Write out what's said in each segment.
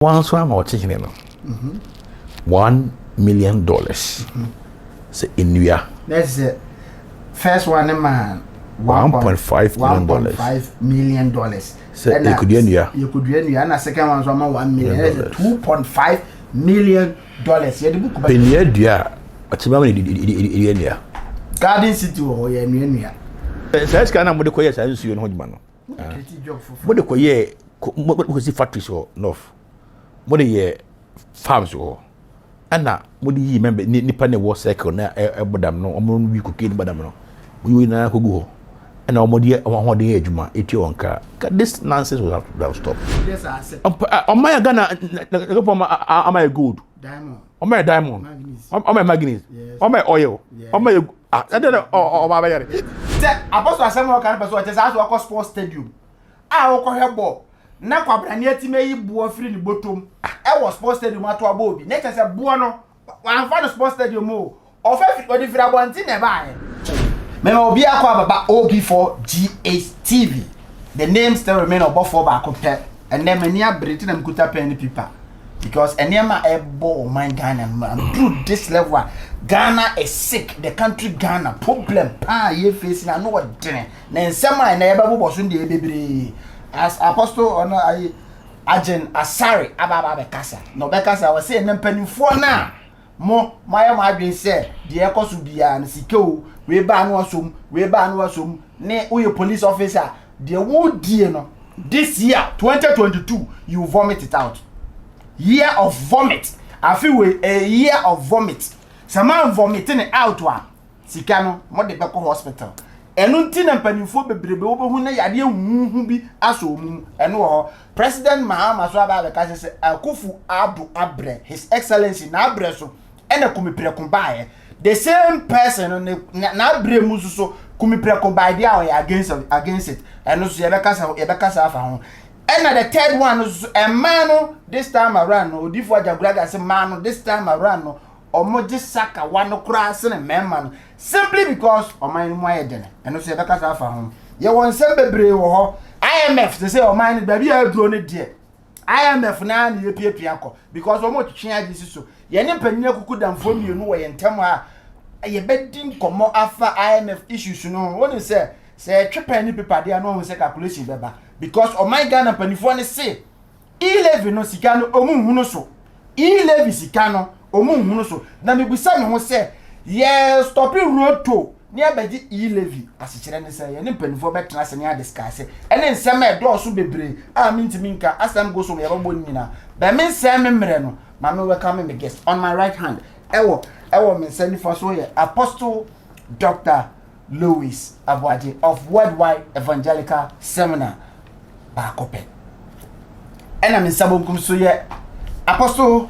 One swam or chicken, $1 million. Say in India. That's the first one, man. $1.5 million. $1.5 million. So you could do India. You could do India. And the second one was $1 million. That's $2.5 million. Yeah, the book. Penny India. What's the money in India? Garden City or India. Says kind of what the Koya says you know, man. What the Koya, what was the factories or north? What the farms or and now, what do you remember? Nippon war cycle now, Badam, no, we could kill Badam. We will now go. And our dear, our dear Juma, it's your car. This nonsense will have to stop. Yes, I said. On my Ghana, am I good? Diamond. On my diamond. On my manganese. On my oil. On my. I don't know. Oh, my God. Apostle Asare can person just ask to sports stadium. Ah, o ko hebo. Na kwabrania ti meyi buo free ni botom. E wo sports stadium ato abobi. Na chese buo no. Wan fa no sports stadium o. O fa fi odi fira bonti na ba ye. Me obi akwa baba OB4 GHTV. The name still remain above for ba kopɛ. And then many are breathing them kuta pen paper. Because anyama ebo man Ghana man to this level. Ghana is sick. The country Ghana problem. Ye facing I know what dinner. Then someone never was in the baby. As apostle or no Agyin Asare ababa bekasa. No bekasa was saying them penny for now. Mo my being said the echoes will be an siko. We ban wasum. We ban wasum. Ne uyo police officer. The wood dear no. This year 2022 you vomit it out. Year of vomit. I feel a year of vomit. Some man vomiting it out one. Sikano, more the back hospital. And until a pennyful baby who na yadia who be assume and war. President Mahama Swaba because Akufu Adu Abre, His Excellency Nabreso, and a Kumipre Kumbaye. The same person on the Nabre Mususo Kumipre Kumbaye against it. And also Ebeka found. And the third one is a man this time around, or Diffwa Jagraga as a man this time around, or Moji Saka, one cross and a man, simply because of my dinner. And also the Casa found. You want some baby or IMF to say, oh, mine, baby, I've grown it dear. IMF now, you pay Pianco, because almost change this so. Yen Penny could have phone you know, and tell her, I betting come more after IMF issues, you know, what you say. Say trip any paper there no say calculation beba because o my Ghana panifo ne say e-levy no sika no omunhunu so e-levy sika no omunhunu so na me busa me ho say yes stopping road to near beji e-levy asichere ne say ye panifo betena se ne discuss ene nsem e do so bebre a mintimi nka asam go so me yabo nyina be me nsem memre no ma me welcome me guest on my right hand ewo me send for so ye Apostle Dr. Louis Abwaji of Worldwide Evangelical Seminar Bakope. And I'm in Sabunkum Suye Apostle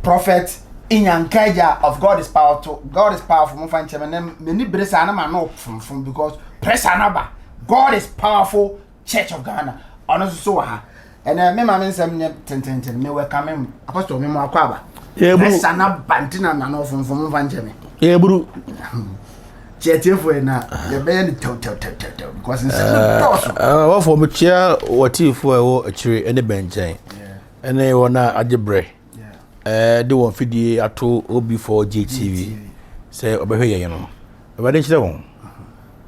Prophet Inyankaja of God is powerful. God is powerful. Many Bresana no from because Presanaba. God is powerful. Church of Ghana. Honest so ha. And me mama some ten me welcome Apostle me mo akwaba. Presana bantina na no from Vanjeme. Yeah, bro. For na the band because in what for me chair what if for a tree any bench and they wanna ajebre they won't feed the ato OB4 GTV say obey you know but then she don't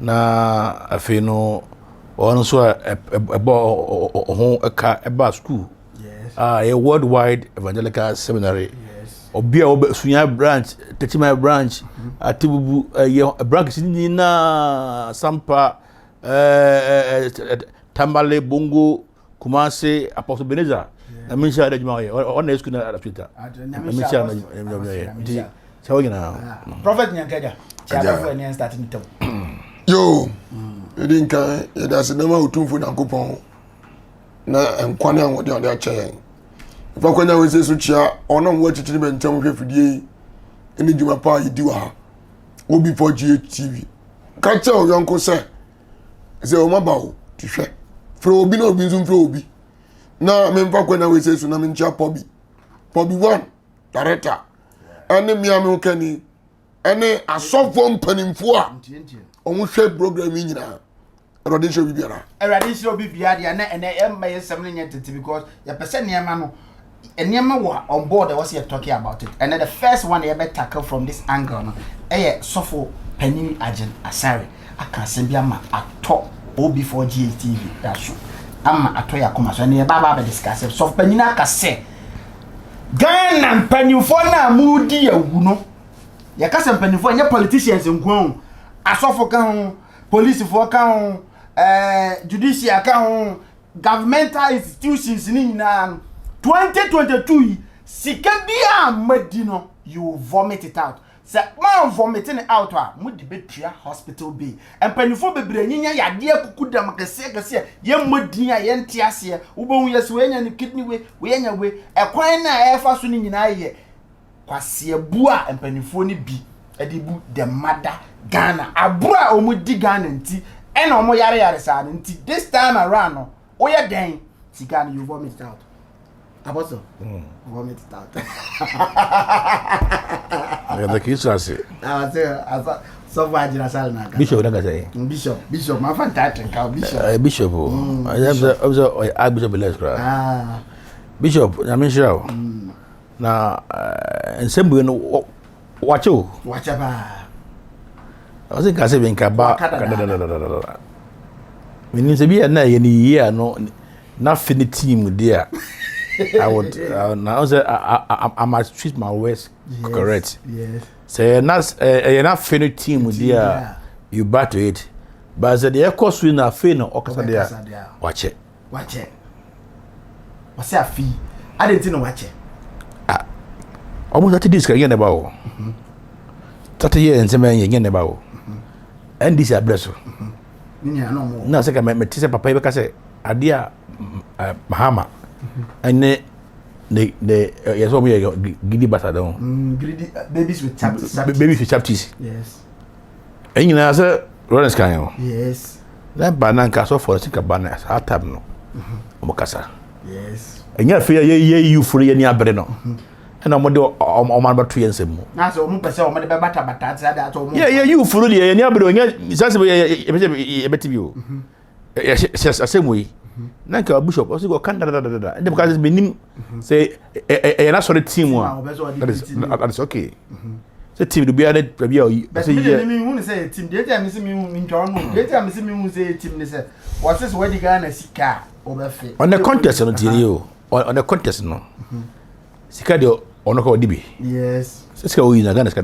na afi no on so a car school a worldwide evangelical seminary Obia Sunya branch, Techima branch, Atibu, a branch in Sampa, Tambale, Bongo, Kumase, Apostle Beneza. I mean, share the Jumaya, or on the school at Twitter. I mean, Prophet Nyankaja, Chabba starting to. Yo, you didn't care, there's a number of two for Nankupon. Na and Kwana, what you're there chair. If I can always say such or not watch it in town every day, any Juma party Duah, OB4 GHTV. Catch your uncle, sir. Say, oh, my bow, to share. For Obi no reason for Obi. Now, I mean, when I always say, so I'm in Chap Pobby. Pobby one, director. And then me, I'm Kenny. And then a soft one penny for almost shape program in now. Radisha Bibiara. A radisha Bibiara, and I am my 7 because your percent near Mano. and on board was here talking about it. And then the first one they ever tackle from this angle, no, Sofo Penny Agyin Asare. I can send you a top before GTV. That's true. I'm a toya come so near Baba discuss it. So Penina can say Ghana and Penufona moody a wuno. Ya cousin Penufona politicians in Guam. A Sofo police for account, judicial account, governmental institutions in 2022. Sikabia Medino, you vomit it out. Say, man, vomiting it out. Mudi betria hospital be. And penifo be brenyinya ya dia kukuda makase ye mudia ye ntiase ubon yeso enya ni kidney we enya we ekwan na efa so ni nyina ye kwase bua empanifo ni bi edibu the mother Ghana abura omudi Ghana nti ena omo yare sa nti this time around no oye den ti Ghana you vomit it out. Aboso. Vomit it out. The kids are say. So far, Asare na. Bishop, what say? Bishop, my fantastic cow bishop. Bishop, I have Bishop Lescra. Bishop, I'm sure. Now, and some will watch you. Watch about. I think I said in Kaba. We need to be a night in a year, no, not in the team, dear. I would now say I must treat my words correct. Yes. Say not finny team with you bat to it. But the air course we na fin or there. Watch it. Watch it. What's that fee? I didn't know watch it. Almost 30 days again about 30 years and 7 years again about. And this is bless you. No, second, my teacher papa because I dear Mahama. And the yes, what we giddy basadon. Greedy babies with chapters. Babies with chapters. Yes. And you know, sir, Lawrence Canyon. Yes. That banana castle for a single banana, hard tab no. Mocassa. Yes. And you fear you free any abreno. And I'm on my 3 years more. That's all Mupasa, my better, but that's that. Yeah, you fully and you're doing a better view. Yes, the same way. Nanka Bishop also go Canada, and because it's been say a national team one. That is okay. The team to be added, but you say team. Data missing me in Toronto. Data missing me who say team. Say what's this wedding Ghana Sika over on the contest on the contest no. Sika the onoko dibi. Yes. Sika we na Ghana Sika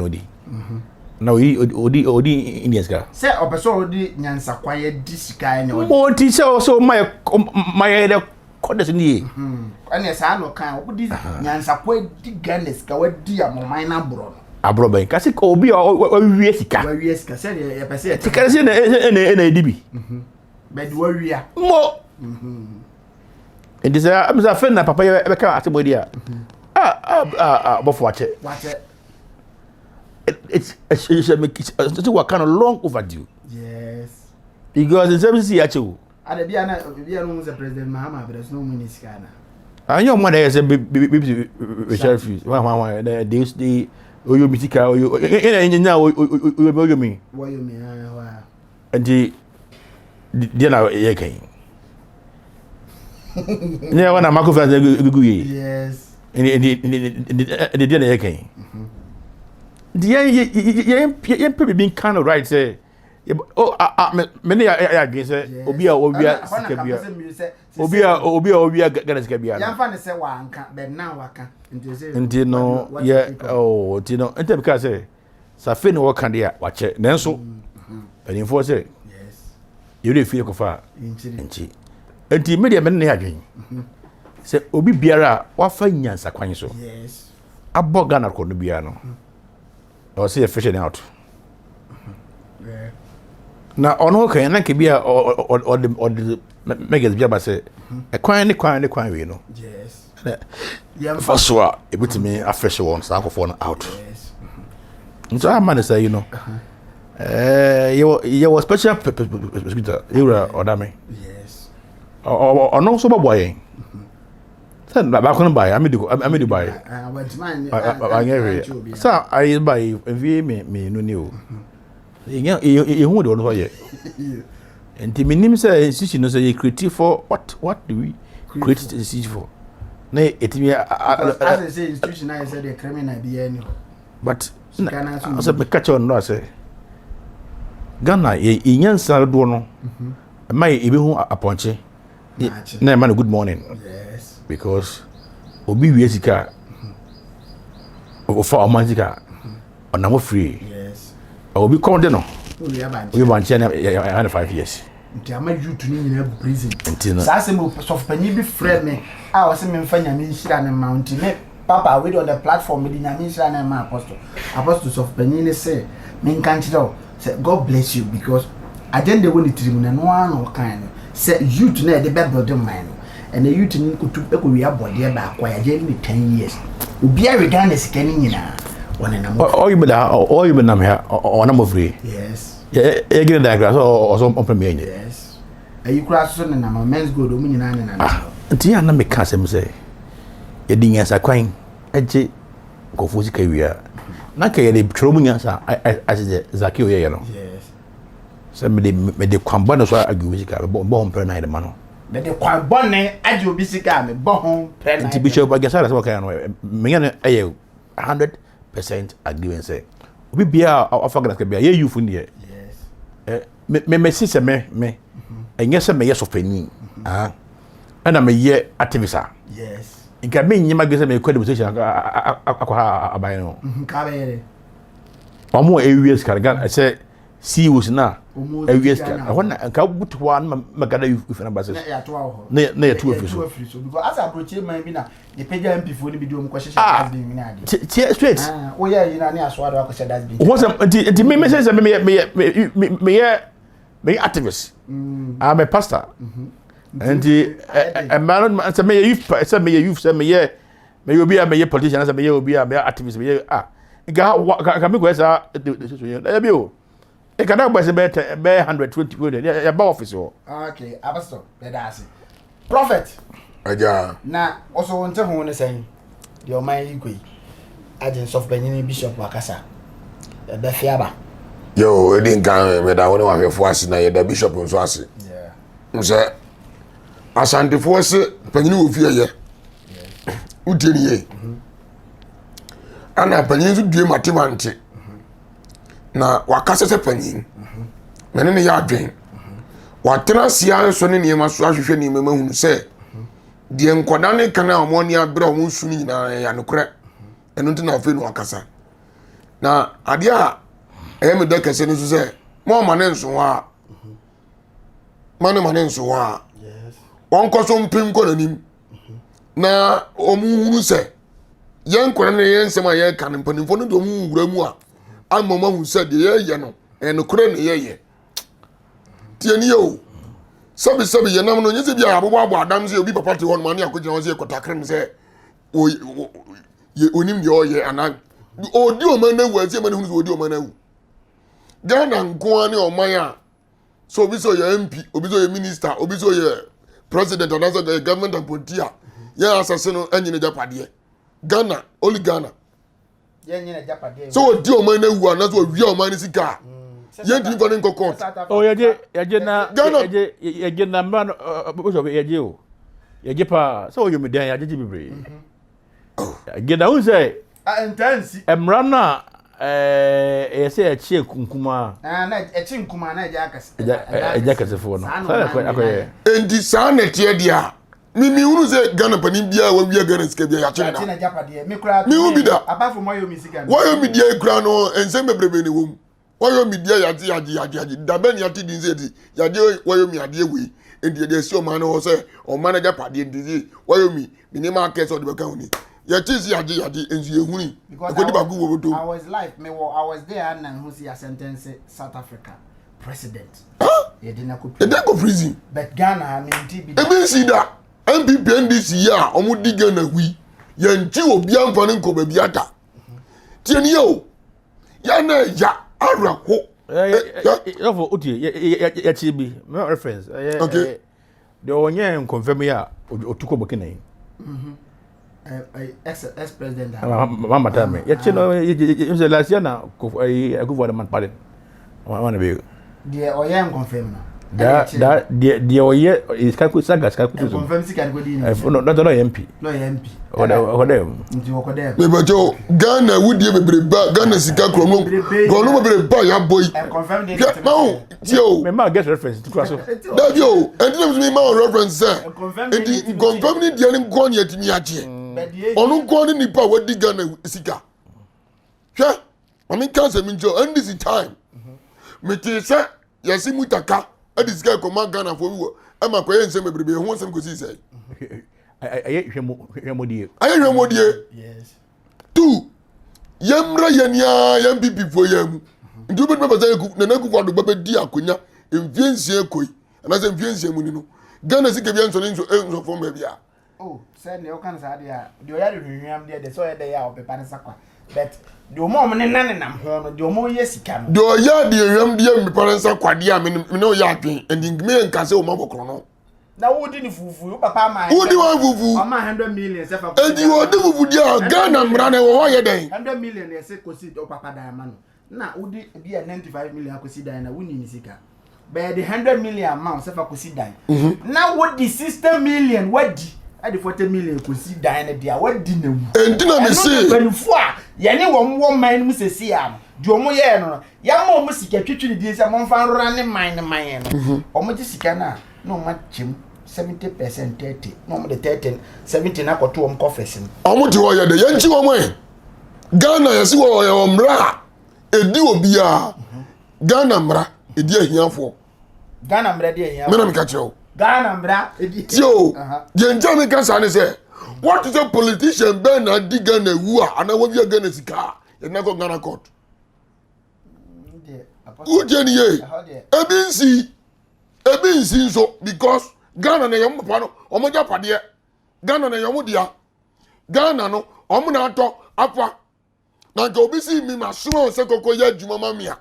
now we odi Indians ka. Say opeso odi nyansa kwaye disika ene odi. Mo ti say also my contest ni. Ane sa no kan odi nyansa kwaye di Ghana Sika wadi amomai na bro. Abro ben kasi ko obi o wie sika. Wa wie sika say e pese. Sika say na dibi. Be di wa wia. Mo. And this am za fen na papa e be ka atebodi a. Bofo wache. Wache. It's what kind of long overdue. Yes. Because in 70 actually. At the President Mahama, but there's no minister. I know what I said, baby, refuse. One, the Oyumitika, or now, you mean? What you mean? And the dinner, Yakin. Yeah, when I'm Marco, yes. And the dinner, Yakin. The probably being kind of right say many against Obia Ghana Skabia. Young fan say one but now I can't no yeah oh Tino and because say Safin work can there watch it then so and enforce it yes you didn't feel far inchi and the media men again say Obi Biara what fine yansa kwan so yes abo Ghana ko no bia no or see a fishing out. Yeah. Now, on okay, and I can be or the Megas Jabba say, a quine, you know. Yes. Yeah, for sure, it put me a fresh one, so phone out. Yes. And so I managed to say, you know, you were special, you were or damn. Yes. Or no sober boy. Back on buy, I made to buy. I went to mine. So I buy me no new. You would all yet. And the minimum say, institution say, critique for what do we create the for? ne etimi as I say institution I said the criminal be any but as me catch on no say Ghana e nyansa do no mai e be hu aponche na man good morning yes because obi wie sika for amanzika ona mo free yes obi come de no we banche na 5 years nti ama youth ni nyina prison nti sa se mo soft panyi bi frɛ me a wose me mfa nyame nhira ne mountain me papa we on the platform me nyame nhira ne ma apostle soft panyi ne say me nkan kyerɛ say God bless you because agenda woni tirim na no ano kan say youth na de be build mind and the youth ni kutu e ko wi abode ba akwa agenda ni 10 years obi a we Ghana sika ni nyina wona na mo o you be na me ona mo free yes Agyin diagram or some premier yes you cross so na men's good o nyina na nti ya na me ka sem say ye di nyansa kwan eje kofo sika wia na ka ye de tro nyansa as Zakio ye no yes so me de kwamba no so agwi sika bo hom pre na de ma no me de kwamba ne age obi sika me bo hom pre na nti bishop agasara so ka no me nya eye 100% agreement say obi bia afagana ka bia ye youth ni ye me sise me enye se me yes of penin ana me ye activist yes inka me nyima gese me demonstration akwa aban no ka be omo areas kan say CEOs na areas kan wona nka butuwa na magada youth na basis na ya to ho na ya to afiso because as approach man bi na ye page MP fo ni bi do mo kwahye that bin na ade straight o ya yi na ne aso ado akwahye that bin what's nti me say me activist I'm a pastor nti man say me youth say me obi a me politician say me obi a me activist me ga me go say e bi o e kana gba say be 120 ya ba office o okay apostle be da ase prophet aja na also wonte ho ne sen de o man yi koi agent of Benin bishop wakasa e be fiaba yo edin kan me da woni wa hwefo ase na ye da bishop nso ase yeah nse asante force panyin wo fie ye utieni ye ana panyin su due matemante na wakasa se panyin mene ne ya adwen watena sia so ne niema so ahwehwe ne mema hunu se de enkoda ne kana omoni abra omo su ni na ya nokre eno nti na afi no wakasa na ade a me de kese ne so se mo mane nso ha mane nso ha yes won koso mpim ko nanim na omu hunu se yen kwara ne yen sema ye kan mpanimfo no do mu wura mu a amama hu se de ye no enokre ne ye tieni yo sabi ye nam no nyese bia abobo adam se obi papa te won mane akogina won se kotakrem se o ye onim de oye ana odi o man na wu ase man hu se odi o man na wu Ghana nko ani o man a so obi so ye MP obi so ye minister obi so ye president and also the government appointee ya asase no anyine japade Ghana only Ghana ye nyine japade so odi o man na wu ana so wi o man ni sika ye ndi ko ni kokot oh yeje na man bishop yeje o yeje pa so yo me dan yeje bibre yeje na unse intense emrana say a check kunkuma na echi nkuma na eja kasefo no akoye endi sa na tie dia mi hunu se Ghana panin bia wa wi Ghana sika bia ya chena na japade mi kura mi hu bi da apart from wayo mi sika wayo mi dia kura no ense bebrebe ne wom wayo mi dia yaji da ben ya ti din se di yaji wayo mi ade we endi de si o man no se o man japade endi wayo mi ni ma kese o de beka huni ya chisi yaji enzu ye huni because I was live I was there and who see a sentence South Africa president e dey go prison but Ghana I mean TB e bin see that MPP NDC ya omo di Ghana wi ya nti obi amfa ne nko ba biata tieni yo ya na ya arako for uti ya chibi no reference okay the onye confirm ya otuko bokene ex-president mama tame ya chino you last year na akuvo the man pardon wana be the oyen confirm na that the oye is calculate saga calculate confirm sika go di no not MP no MP o dem nti wo ko dem me bajo Ghana wudie bebreba Ghana sika krono bebreba ya boy confirm dey no tio me ma get reference to so that yo and them me ma reference say and confirm ni dia ni ngon ya timi aje onu ngon ni nipa wadi Ghana sika hwe mami cancer mi jo and this time me ti say yasi mutaka adis guy command Ghana for we e ma koye nsem bebrebe ho nsem ko si say aye hwemodie yes two yemra yenia yam pipi fo yam ndu be be say na na kufa do be di akonya emfiensie koi na say emfiensie mu ni no Ghana sika bia nso nso fo ma bia oh say ne o kan sa dia de o ya de hwehwam de so ye de ya o pepa ne sakwa but de o mo ne nanenam ho no de o mo ye sika no de o ya de hwam de me parensa kwade a me no ya adwen and me nka say o ma bokro no na wo di ni fufu o papa ma wo di wa fufu o ma 100 million se fa e di wo di fufu dia Ghana mra na wo ye den 100 million e se kosi o papa dan ma no na wo di bia 95 million kosi dan na wo ni sika be the 100 million amount se fa kosi dan na wo di 60 million wadi ade 40 million kosi dan na dia wadi na wu entina me say benfo a ye ne wo man mu sesi am di omo ye no ya ma omo sika twetwe ni die se mo mfa nrora ne man no omo ji sika na no ma chim 70% 30 no mo de 30 70 na koto om confess no omo ti wo ye de yanchi wo mo Ghana yesi wo ye mra edi obi a Ghana mra edi ahiafo Ghana mra de ahia me na me ka cheo Ghana mra edi tio yenja me ka sa ne say what is a politician ben na di Ghana wu a na wo bi Ghana sika ye na go Ghana court ujeni ye ebinsi nso because Ghana na yom papa no omo ja pade Ghana na yom dia Ghana no omo na ato apa na nka obi si mi ma so se kokko ya adwuma ma mia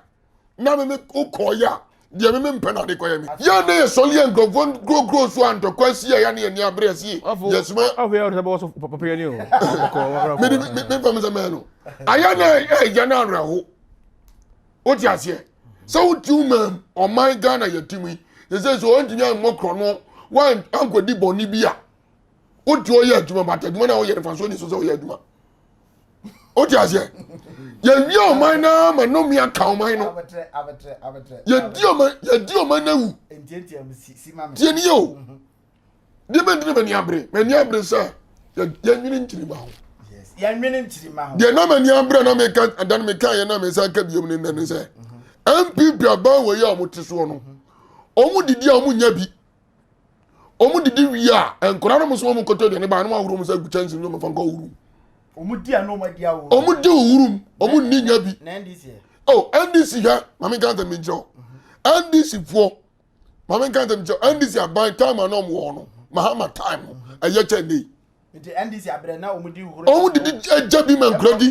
na me ukoya dia me mpena de koya mi ya na ye soli en go so anto kwasi ya na ye ni abresi yes ma afu ya bo so papa ya ni o me pam se me no aya na ya na raho o ti ase so tu man o my Ghana ya timi ye say so onjinya mo krono wan ankodi boni bia o ti o ye adwuma batadwuma na o ye fa so ni so o ye adwuma o ti ase ye wi o man na ma no mi aka o man no abetre ye di o man na wu entientiam si ma me tie ni yo de ben de ben abre sa ye nwini ntiri ma ho yes ya nwini ntiri ma ho de na mani abre na me ka adan me ka ye na me sa ka biom ni na se MPP aba wo ye o mo teso no o mu didi o mu nya bi o mu didi wi a enkora no mo so mo koto de ne ba no ma wuro mo sa gu chance no mo fa nko wuro o mu dia no ma dia wo o mu di wurum o mu ni nya bi na ndc oh NDC ha mama kan me jo NDC fo mama kan me jo NDC aban time na mo wo no mahama time aye cha nei nti NDC abre na o mu di wuro o mu didi eja bi man kredi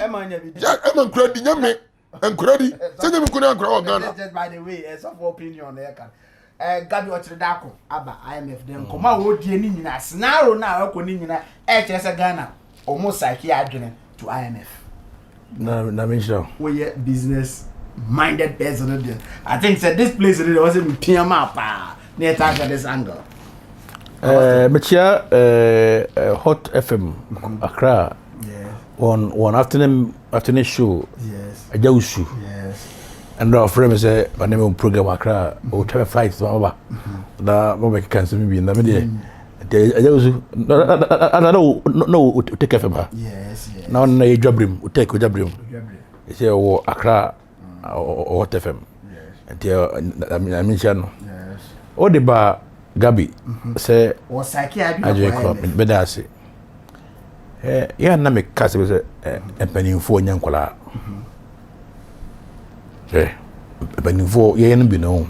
ya e man kredi nya me enkredi se nya me ko na nkra o Ghana just by the way it's of opinion there kan Gabi Ochredako aba IMF den koma wo die ni nyina scenario na akọ ni nyina kire se Ghana omo saki adwene to IMF na me show we business minded person there I think said this place there was in Piama pa na attack this angle mechia Hot FM Accra on afternoon show yes ajausu yes and our friend say my name program Accra o travel flight so aba da mo be cancel me bi na me dey ajausu no take FM ha yes na na e jabrim o take o jabrim e say o Accra o Hot FM and I mention no yes o de ba Gabi say o saki adwene be da say ya na me ka say empanimfo nyankola benifo ye no bi no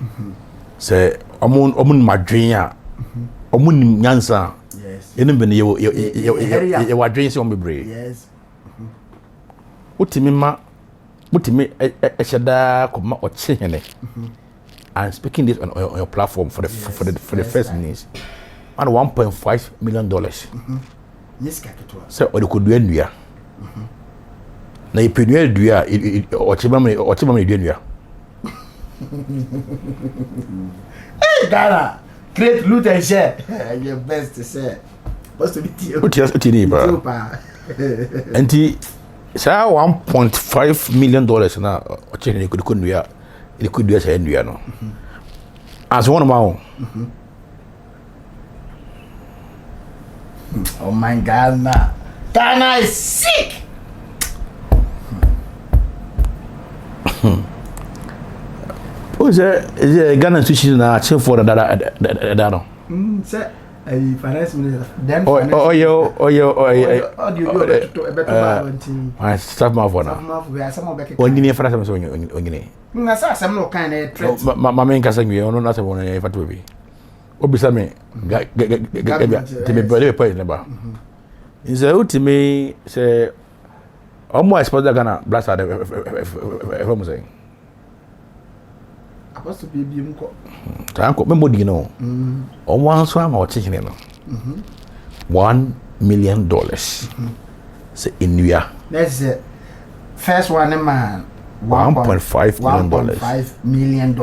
se omun madwen a omun nyansa yes ye no bi no ye wadwen se ombebre yes utimi eshada koma ochehene and speaking this on your platform for the first news and $1.5 million yes kaketwa se odikodu anua na ipenua dua ocheba me dua hey Ghana, create loot and share. Your best to say. What's to be tea? And he said $1.5 million now. It could be as a no. As one of my own. Oh my God, Ghana is sick. Is a Ghana institution achieve for that? Sir, finance minister. Then I stop my phone now. When you need for some on some no kind of threat. My main cousin, you know, not one if I to be. What be some to be very point about. Is out to me, say, almost supposed to Ghana blast out of saying. Supposed to be Bimco. Uncle Memody, you know, on one swam or chicken, $1 million. Say in New York. That's the first one, man. $1.5 million.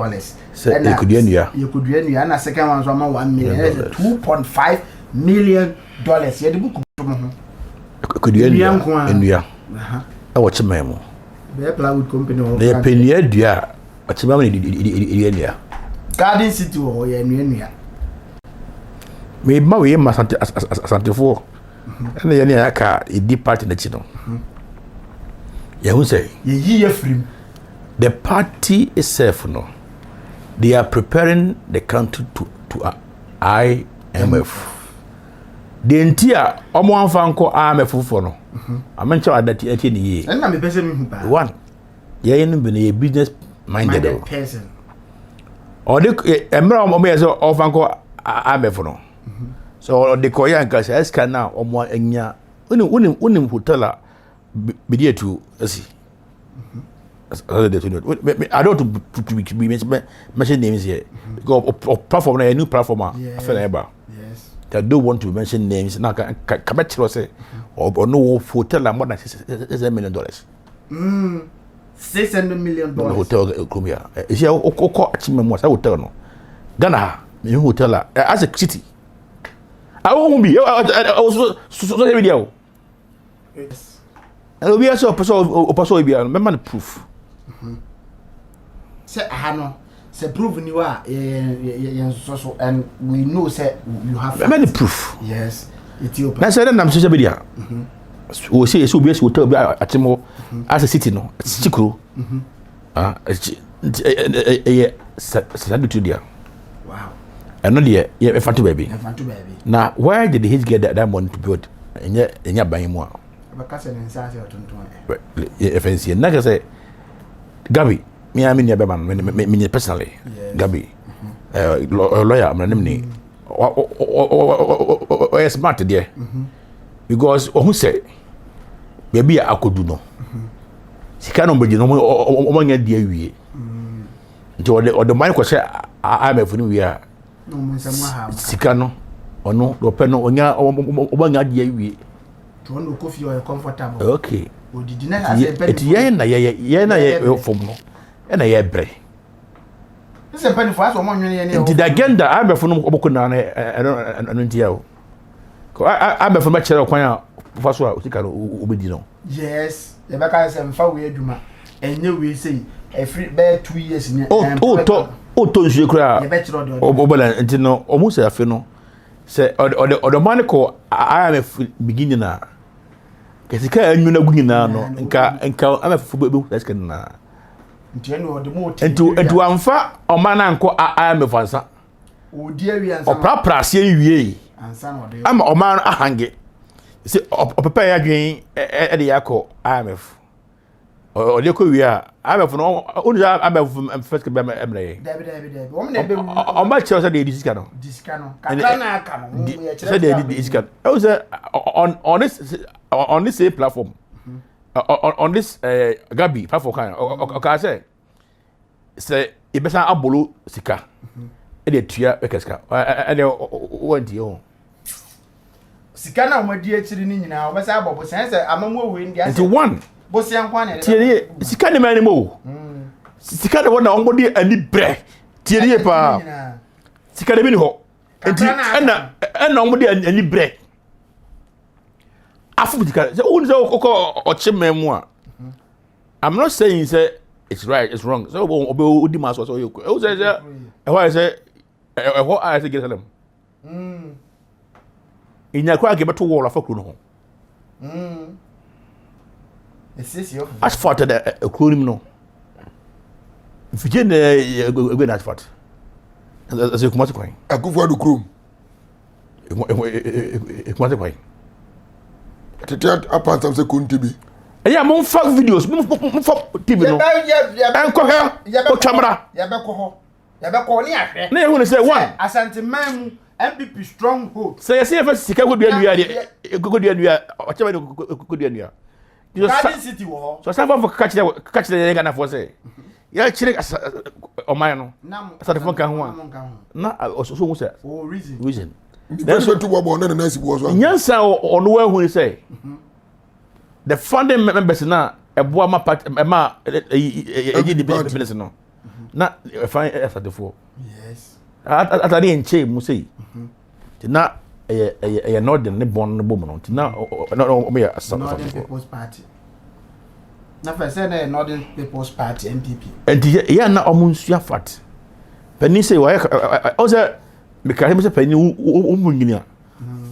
So you could yen you could yen and a second one's $1 million. $2.5 million. Yeah, the book could yen in New York. I watch a memo. The plywood company. They pay near Duah. What's the money? Garden City or Yen. Maybe my way, my Santa Fo. And the Yaka, a deep part in the channel. You say, ye free. The party itself, no. They are preparing the country to IMF. The entire Omo Fanko IMF for no. I mentioned that at any year. And I'm a person one. You ain't been a business minded person. Or the Emerald of Fanko IMF no. So the Korean guys can now or more in ya. Unim hotel be to see. I don't to be mention names here. Because platform a new platform. Yes. I don't want to mention names. Now can say or no hotel more than $600 million. $600 million. Hotel Columbia. Is here achievement was a hotel no. Ghana, new hotel as a city. I won't be. I was so video. Yes. And we also person be remember the proof. Say no. Say proof you are so and we know say you have remember the proof. Yes. Ethiopia. Na say na social media. We say so be hotel be atimo as a city no. Chikuru. Sadutu dia. Wow. And no there yeah fatu baby. Fatu baby. Now where did he get that money to build? Enya ban mu a. Bakase nsa say otonton. FNC na ka say Gabi me am near Beman me personally Gabi lawyer am name ni o smart there because who say baby akodu no sika no mbeji no o nya dia wie nti o de man ko say IMF ni wie a sika no ono do pe no onya o nya dia wie to no coffee or comfortable okay odidi na say pen eti ye na ye fom no e na ye bre say pen for aso mo nwene ye ne nti the agenda IMF no oboko na eno ntia o ko IMF ma chere kwan a fa so a sika no obedi no yes ye be ka say mfa we adwuma enye we say every be 2 years ni o to nsu kura ye be chere do obola nti no o mu say afi no say o man ko IMF beginning na kesika anyu na gunyina no nka IMF bebu sika na nti eno de mo nti amfa o man anko IMF ansa odi awi ansa o prapra se wie ansa no de ama o man ahange se o papa ya dwen e de yakọ IMF o de ko wie a IMF no onu IMF first be emre David o me na be o ma chere se de disika no kakra na aka no ye chere se de disika o say on this same platform on this Gabi platform kan o ka say e be san abolo sika e de tua e keska e de wanti o sika na o di akiri ni nyina o be say abobo say amamu we ndi ase into one bo se ankwa na tie sika ni mani mo sika de wona on body ani bre tie pa sika de bi ni ho enti ɛna ɔmo de ani bre afu sika so won so o chimem a I'm not saying say it's right it's wrong so obi ma so you o say say I say get them inya kwa ke beto wall afakuru no ho asphalt da akurim no fije na egbe na asphalt as kuma se kwan akufu adu krum kuma se kwan tete apart of se kuntibi eya mo fa videos mo fa tv no enko he o camera ya be ko ni ahwe na ehun say one asante man MPP stronghold say yes if sika go dua nua de go dua nua o chama go dua nua Garden City wo so sa for catch the Ghana for say ya chire o man no sa de fon ka ho na so so say for reason that's what to bobo na na sibo so nyansa ono wa hu say the funding members na eboa ma part ma Agyin business no na fine for yes atani enche mu say na northern ne bon no bom no na no me Northern People's Party na fa say na Northern People's Party MPP and ya na omunsu afat pani say wa o say me ka him say pani umunyini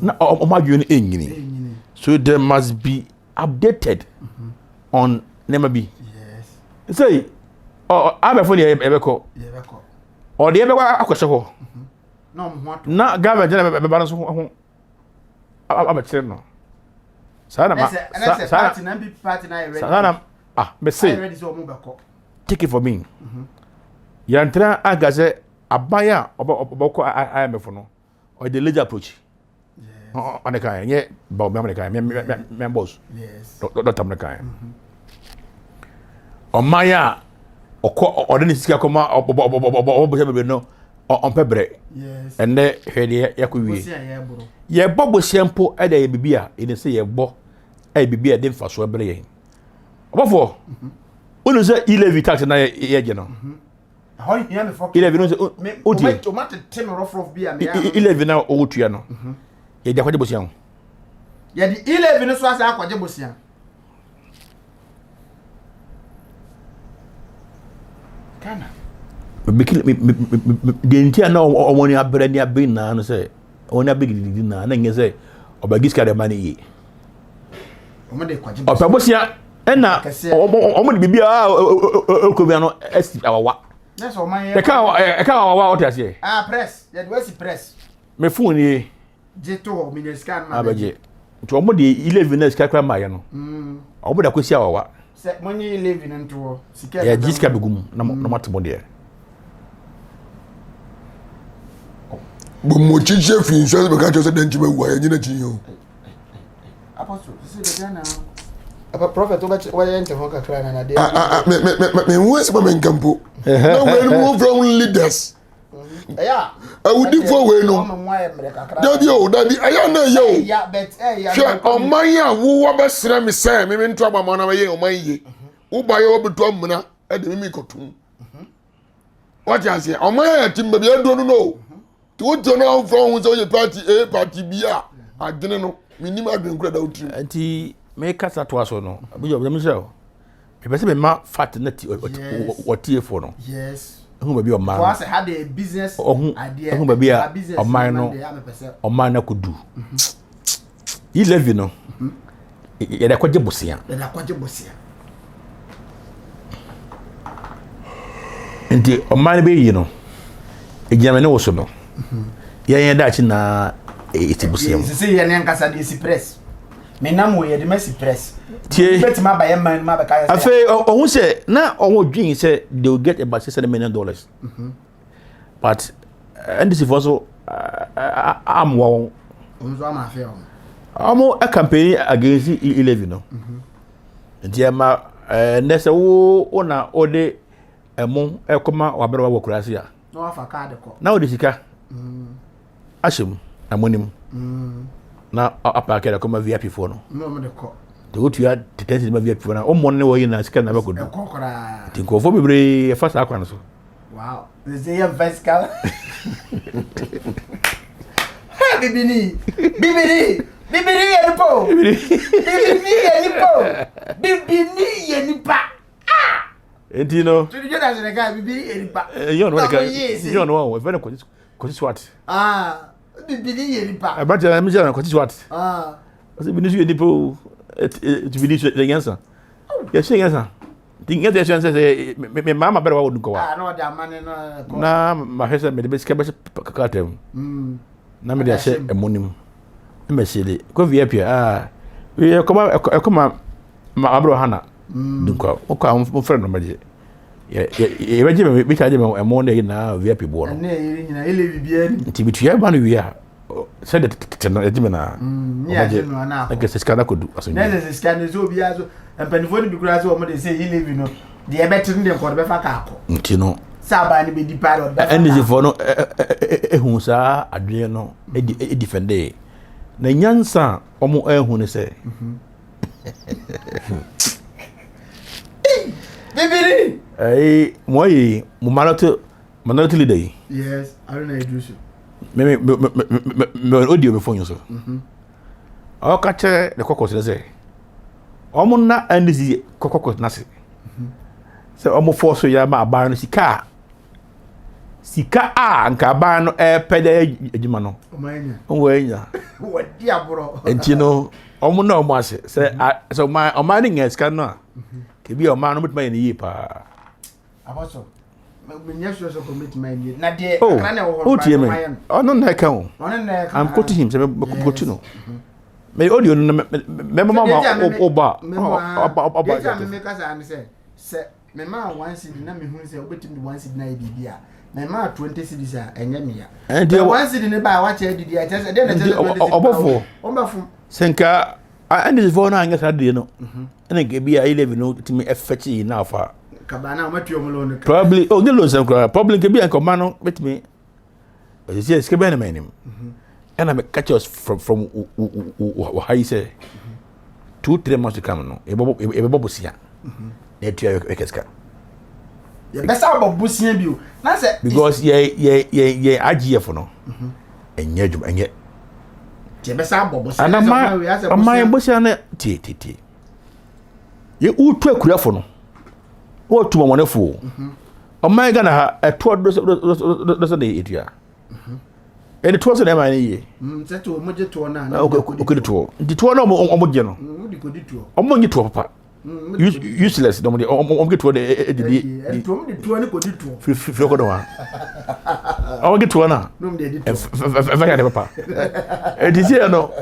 na omadwe no enyini so there must be updated on Nemabi. Yes. Say, I'm for the Ebeko. Or the Ebeko Akosho. No, what? Not government, balance. I'm a channel. Sana, me say, take it for me. Yantra Agaze, a buyer of I am a phono, or the legal approach. On the kind, yeah, Bob America, members. Yes. Not America. On Maya, or then it's Kakoma, or no, on Pebre. Yes. And there, Yaku. Yeah, Bob was shampoo at a bibia in the say a bo, a bibia didn't for so brain. What for? When is that 11 tax and I, you How you hear me for 11 tomato 10 rough of beer, 11 now, old Tiano. Yeah, the Quadibus yeah, the 11 is was our Quadibus. Kana. The entire now, or when you have been now, and say, when you big dinner, and then you say, or by this kind of money. Or Pabosia, and now, or maybe our that's all my what I say. Ah, press, that was press. Me phone ye. Jeto, Minescan, Abaje. To omodi 11 years kakra ma ye no. Oboda kwesi awawa. Se money 11 into sika. Ya jiska begum na matemo de. Bo mo chiche fi so be ka cho se danti ba wa ye nyina chi yo. Apostle, see the Ghana. Apa prophet wa ye ente ho kakra na de. Me wo se ba men kampo. No we move from leaders. Yeah. I would dig for way no. Daddy, I know you. Yeah, but sure, on my ya, who was best me say, me in trouble on my year, my ye. Who buy over to Muna at the Mimico. What I say, on my team, but I don't know. To what you know from your party, A party B. I didn't know. Minimum incredible. And he make us at was or no. We have themselves. If I say, ma fat net or tear for no. Yes. Who may be a man? Was had a business idea. Who may be a minor or minor could do. You live, you know. You're a quadribusia. And the man be, you know, a German also no. Yeah, that's in a busia. See, and Yankasa is press. Menamo, the messy press. Bet my by a man, my I say, who say, now, or dream say they will get about $600 million. But, and this is also, I'm one. I'm a campaign against 11, no. And Yama, and there's a owner or day among a comma or better work. No, I card. Now, this is Ashim, ammonim. Na apaka kama VIP phone no ko to go to your detention VIP phone o monne wo yin na sika na be ko do kokora tinko fo bebre e fa sa kwan so Wow. They say vertical. Bibini yenipo. Bibini yenipa. And you know, you just as a guy, bibini yenipa. You know, if any quite what? Bibini yenipa. But I'm just quite what? I said, Binisu yenipo to be the answer. Yes, yes, think get the chance say me mama better wouldn't go. No, that man no. Na my husband made the best cabbage cartel. Na me dey share a monim. Me say go via pia we come ma abro hana. Dunko. O ka mo friend no maje. Ye baje me charge me e mo dey na via pia bo no. Na e nyina ele bibia ni. Nti bitua ba no wi a. Said that na e na. Ya je no na. Na ke sika kodu aso. Na se sika ne so bia so. Empanifo ni bikura so o mo dey say he live no. The better than the quarter be fa ka ko. Nti no. Saba ni be di pilot. Energy for no ehun sa adwene no e defend na nyansa omo ehun ne se Bibiri moyi mo manoto leader yi. Yes, I don't know do so. Me audio be phone so o ka che the kokos ne se omo na energy kokos na se se omo force ya ma aba no sika nka ba no pede ejuma no omanya wadi abro enti no omo na omo ase se so my ni ngeska no ke bi omo no mutma ni pa aboso me nyesho so commitment ni na de akra na wo ho no na ka wo I'm quoting him se me quote no me audio no me mama oba me ka sa an se me ma one cd na me hu se obetim de one cd na bibia me ma 20 cds a enye me ya the one cd ne ba wa che didi a che de na che obofo ombafum senka and is for na anya sa de no na ke bia 11 no timi effect na afa kabana matuo mo lo probably oh the loans probably ke bia ko ma no betimi but see ke bia na manim and I catch us from how you say 2-3 months to come no e bobo sia na tu ekeska ye besa bobo sia bio na say because ye agf no enye djum enye ye besa bobo sia na ma bobo sia na ti ye utu akurafo no wo tu mo nefo o ma ga na ha eto do de etua e de to so na ma ni se to mo je to na o ko de to di to na o mo je no di ko di to o mo nyi to papa useless no o get to de to mo di to ni ko di to fi ko do wa o get to na no mo de di to fa ya de papa e di se no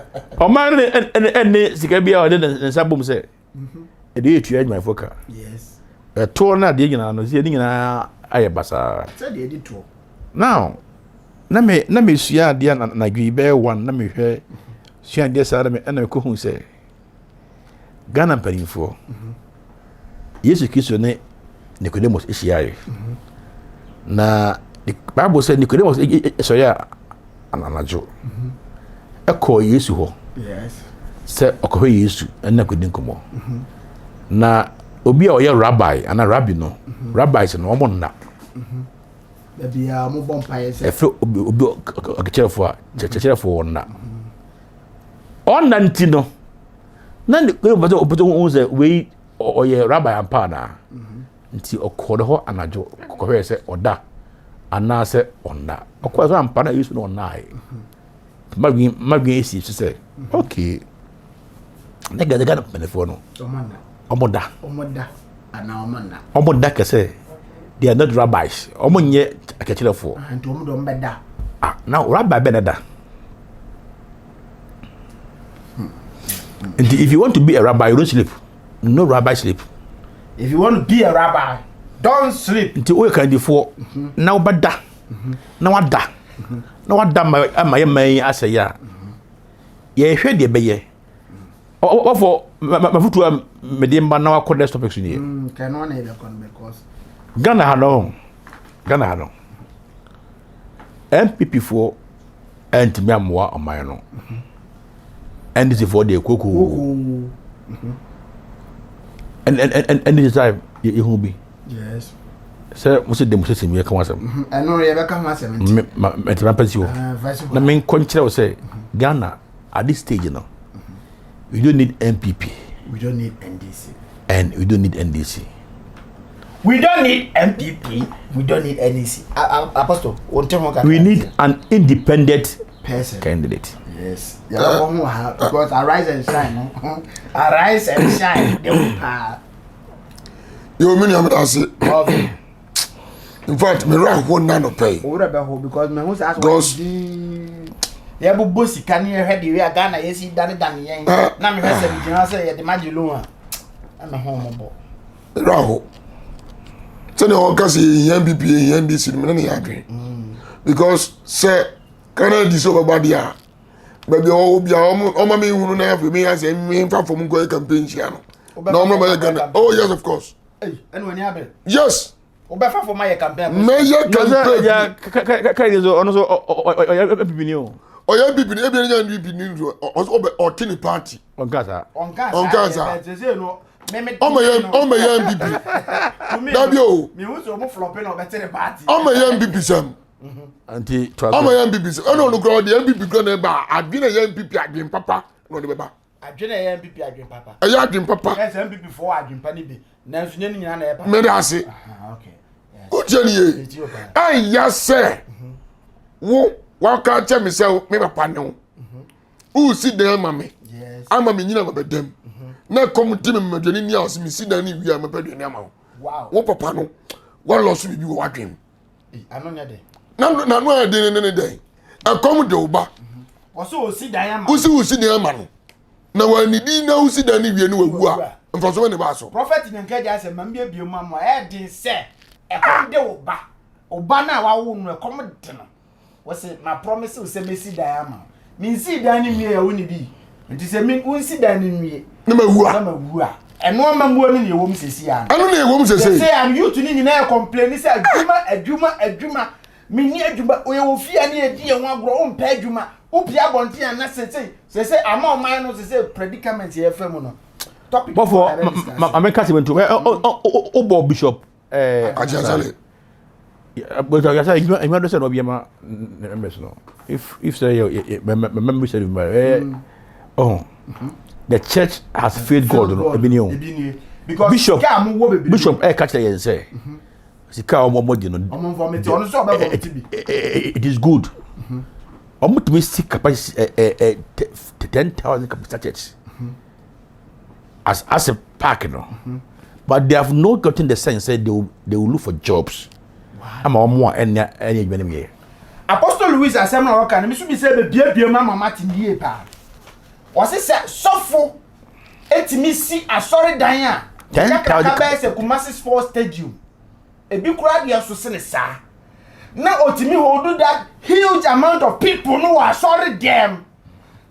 o ma ne sika bia o de nsa bom se e de etua my foka yes e to na de nyina no se de nyina aye basa se de di to now na me sua de na gwi be one na me hwe sua de sa na me ko hu se Ghana mpanimfo Yesu Kristo ne Nicodemus ehyiaye na Bible say Nicodemus so ya ananajo eko Yesu ho yes se okohwe Yesu na kodin komo na obi a oye rabbi ana rabbi no rabbis no omo nna bia mo bompaye se efe obi akcherefo a cherefo wonna onna ntino na ko obodo won say we oye rabbi ampa na nti okodo ho anajo kokohwe se oda ana se onna okodo ampa na Yesu no onna ai magin esi se okay na gadaga penefo no omoda ana omoda kese they are not rabbis omonye akechirefo anto omodo mbeda now rabbi beneda and if you want to be a rabbi you don't sleep no rabbi sleep if you want to be a rabbi don't sleep nti o kan difo na obada na wada ma ye asaya ye hwe de beye ofo mafutu mede mba na wakoda topics ni can one e con because Ghana hano MPP for antimi amwa oman no and this for the koko and this time you be yes Sir, we said them say me come asem. I know you become asem. Me te pesi o. Na me konchire o say Ghana at this stage you know. We don't need MPP. We don't need NDC. And we don't need NDC. We don't need MPP. We don't need NDC. Apostle, we need an independent person candidate. Yes. Because arise and shine. No? Arise and shine. You mean I say? In fact, me right one nano pay. Because me who's asked ya bu bosi kan ye hwede we Ghana yesi dane yen na me hwese bi jina say ye de magilo a na ho mo raho tell you what say MPP and this me na ya dwen because say Canada dis over badia baby o bia o ma me hunu na afi me ya say me fa from go campaign shia no na o ma ba Ghana oh yes of course and when you have yes obefa for my campaign me ya campaign ya kai zo ono so MPP ni o oya bibi ni ebi nya bibi ni nzo o tini party onkasa say no o me ya bibi dabi o me hu so mo flop na obetire party o me ya bibi sam anti o me ya bibi sam no no grow the MPP grow na ba adwena ya MPP adwen papa no de beba adwena ya MPP adwen papa ya adwen papa yes MPP for adwen pa ni bi na nso nyani nyina na e pa me da ase okay yes o jeni ye ai ya se wo waka che me say me papa ne wo u si dan ma me yes ama me nyina ma bedam na komiti me madwani ni a me si dan ni wi a me pedwe ne ama wo wow wo papa no wo lo so bibi wo adwen anonya de na no ade ne den a komiti wo ba wo so si dan ama u si dan ama no na wa ni di na u si dan ni wi ni wagu a mfa so ne ba so prophet nyanka ja say mam bia mu ama e din say e kom de wo ba na wa wo no e kom de no wase my promise say mesi diama min si dan ni mie ya woni bi nti say min won si dan ni mie na mawu a eno mamuo ni ewom sesi ya anu na ewom sesi say am you to ni nyina complain say adwuma min ni adwuma o ye wo fia ni edi ye ho agro o mpa adwuma o pia bonte ya na say ama o man no say predicament ye fam no topic before America se went to o bishop Asare but I say you understand what no if say remember said the church has failed God no because bishop catch the say sika omomodi no Vommte on so Vommte bi it is good to seek capacity 10,000 capacity as a park no but they have not gotten the sense that they will look for jobs. Ama omo enya adwene me. Apostle Louis asem na waka na me so bi se be bia mama Martin die pa. O se sofo etimi si Asare dan a 10,000 ka se Kumasi Sports Stadium. E bi kura dia so se ne sa. Na otimi hold that huge amount of people no Asare dem.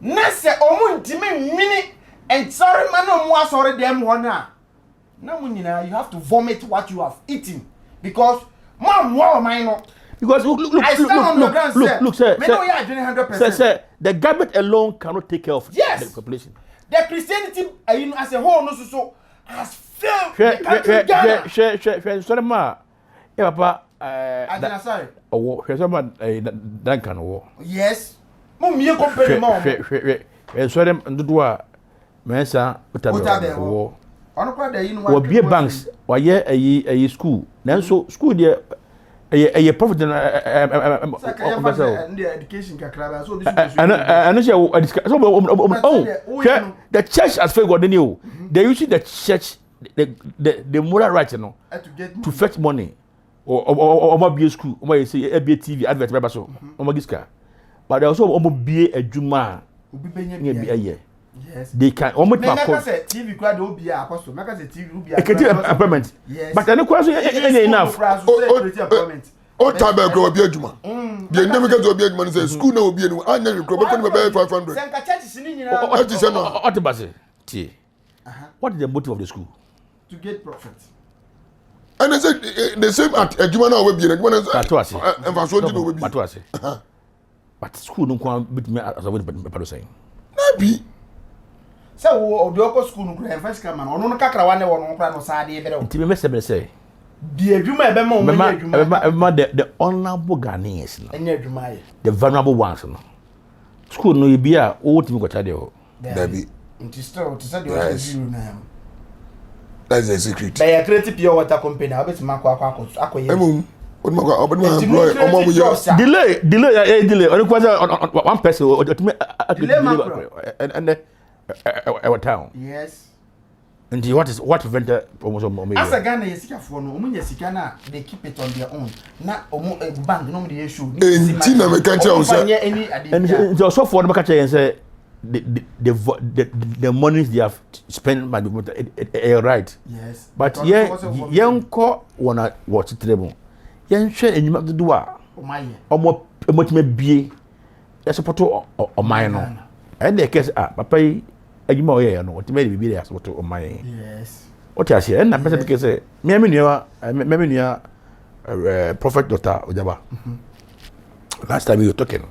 Na se omu ntimi mini and sorry man no mo Asare dem ho na. Na mu nyina you have to vomit what you have eaten because because look, sir. Sir, the government alone cannot take care of the population. The Christianity, as a whole, so has failed the country Ghana. Sorry, ma. Yeah, papa. Asare. Oh, someone Duncan. Yes. Mum, you compare more. Sorry, Duah. Mensa, Utabe. Or be banks, or a school. Now, so school there. A profit and education the church has failed God new. They using the church the moral right to fetch money or be a school or say a TV advert so but they also be a juma yes they can almost TV crowd will be apostle make us a TV will be appointment but any question enough o tabe go be adwuma the ndem ka go be adwuma say school na obi enu anya rekro be 500 senka church ni nyina what is no otibase tie what is the motive of the school to get profit and they said the same at adwuma na we be adwuma na emfaso ndi no we be but school no kwa bit me as we be saying na bi say wo odo ko school no kra first come man ono no kakra wane wono kra no saade e bere nti me say Di adwuma e be ma o ma adwuma. The honorable Ghanaians no. Enya adwuma ye. The vulnerable ones no. School no e bia o timi ko chade o. Dabi. Nti still to say the one na am. That's the secret. By a creative pure water company, I bet ma akoye. Delay only one person and our town. Yes. And what prevented promotion? As a Ghana yesika for no, omunya sika na they keep it on their own. Na omo bank no dey issue. Tina me catch you say. And also for the catch and say the monies they have spent by the right. Yes. But yanko wanna watch it table. Yan share enyima do Duah. Omo me bie. Ya support o man no. And the case papa yi enyima o ye no. What me be there support o man. Yes. What you say? And na person because say me nua prophet daughter Ojaba. Last time you were talking.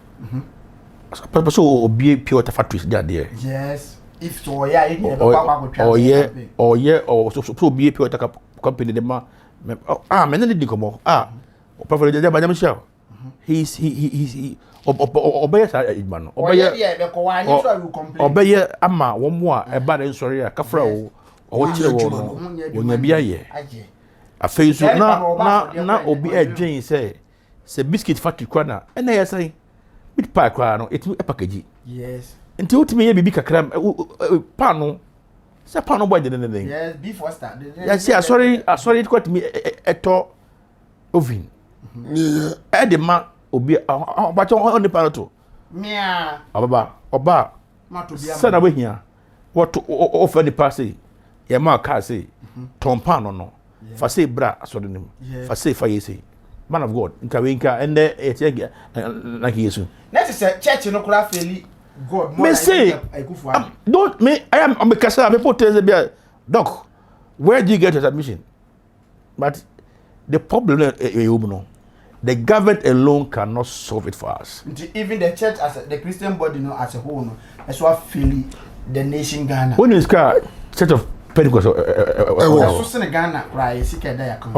So obi pure water factories there. Yes. If so yeah, you never so be pure water company dem me na di komo prophet Ojaba Banyam show. He's obey sa man no. Obey ama wo mo a e ba den sori a kafra wo o kire wo no. Wonya bia ye. Afei so na obi adwen say biscuit factory kwana e na yesai bit pie kwa no etu package. Yes. Nti utimi ye bibi kakra pano. Se pano boy den. Yes, before start. Yes, sorry it got me eto oven. Yeah. E de ma obi ba cho on the pano to. Mia. Oba. Ma to bia. Say na we hia. What offer the pass say. Ye ma car say. Ton pano no. Fa say bra asode nim. Fa say fa yesi. Man of God, nka and the like Yesu. Next is church no kura feli God more. Me say, don't me. I'm a casa. People tell me, Doc, where do you get your admission? But the problem is, the government alone cannot solve it for us. Even the church as the Christian body, no, as a whole, no, that's what feel the nation Ghana. When is car church of Pentecost? So Ghana, right? See, can they come?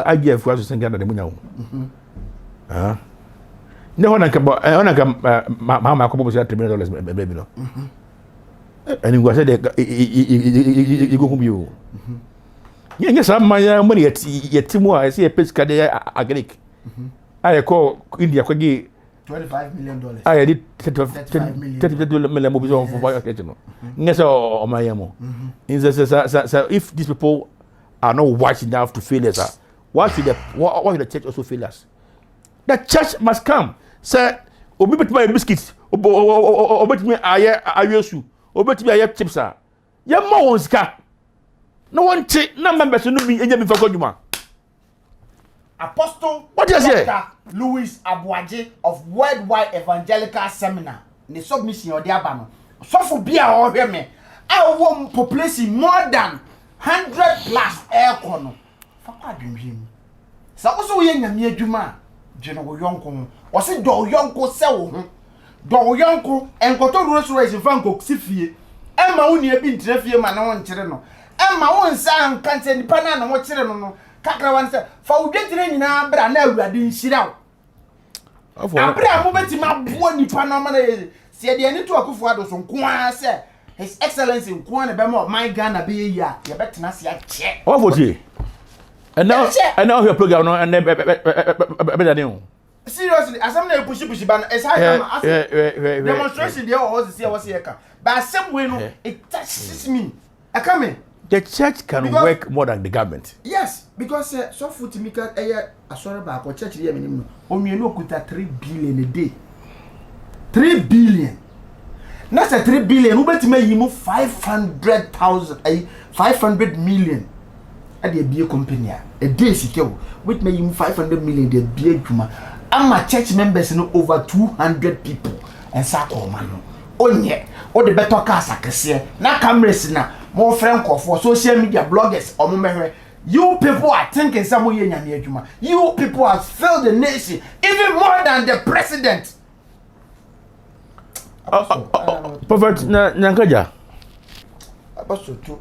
Agyin for us to Ghana the money. No one can Mama come up with $3 million, baby. No. And you go say you go home you. Yes, I'm my money at Timor. I see a pesca there, Agyin. I call India Kwagi. $25 million. I did $30 million movies on for occasion. Yes, or my amo. So if these people are not wise enough to fail us, why should the church also fail us? The church must come. Say, obi bet my biscuits, obet me aye shoe, obet me aye chips. Ya ma won ska. No one no members no be enye me for goduma. Apostle what you say? Louis Abuaje of Worldwide Evangelical Seminar. Ne submission odi aba no. So for bia o hwe me. I want population more than 100 plus air kono. Fa kwa dwendwem. Sa so ye nyame adwuma. Gye no yonko. O se do yonko se wo ho. Do yonko enkoto restoration fan ko sifie. E ma woni abi ntrafie ma na won kire no. E ma won sa nkanse nipa na wo kire no. Kakra wan se fa udwetire nyina bra na awurade nhira wo. Abra mo beti ma bo nipa na ma na se de ani to akufo ado so nko a se his excellency nko na be ma my Ghana be yi a ye betena se a che. What for you? And now your program no and be seriously, as I'm not push ban as I demonstration there was see what here. But some way no it touches me. I come in. The church can work more than the government. Yes, because so foot me can Asare back or church here minimum. Omienu okuta 3 billion a day. 3 billion. That's a 3 billion. Who bet me you 500,000 500 million. At the beer company a day secure. With me you 500 million the beer juma. And my church members know over 200 people and sako man. Onye or the better cars I can see. Na cameras na more friend for social media bloggers or more. You people are thinking somewhere in your. You people have failed the nation even more than the president. Prophet Nyankaja. Apostle to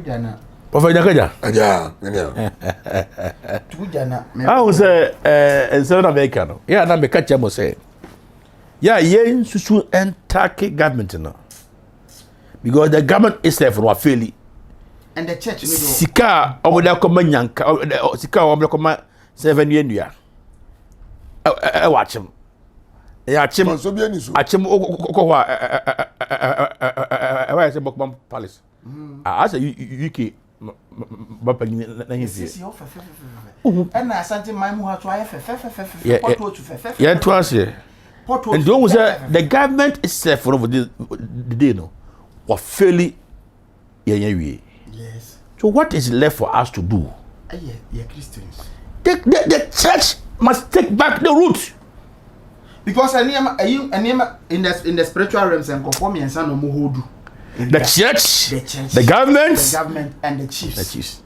Jana. Prophet Nyakaja. Yeah, yeah. I was in South America. No, yeah, na me catch him say. Yeah, yen susu entake government no. Because the government itself was failing. And the church Sika oboda ko manyanka sika oboda ko ma 7 year nua. Watch him. Yeah, chim. Achim ko wa why say Bokman Palace. I say UK Bapa ni na hisi. And na asante mai mu ha to aye fe photo to fe. Yeah, twice here. And don't say the government itself over the day no was failing. Yes. So what is left for us to do? Yeah, Christians. The church must take back the roots. Because in the spiritual realms and conform and son no hold the church, the government, and the chiefs.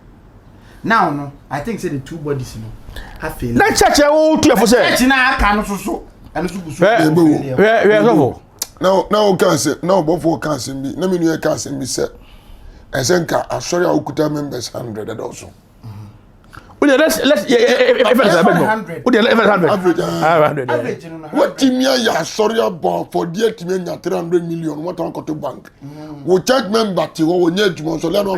Now, no, I think say the two bodies, you know, have failed. That church, I want to say. Church now can so. Now can say now before can say me. No me no can say me say. Esenka Asare ukuta members 100 also. Let's 100. What team ya Asare about for the team ya 300 million what on to bank. We church member ti wo nye djuma so le no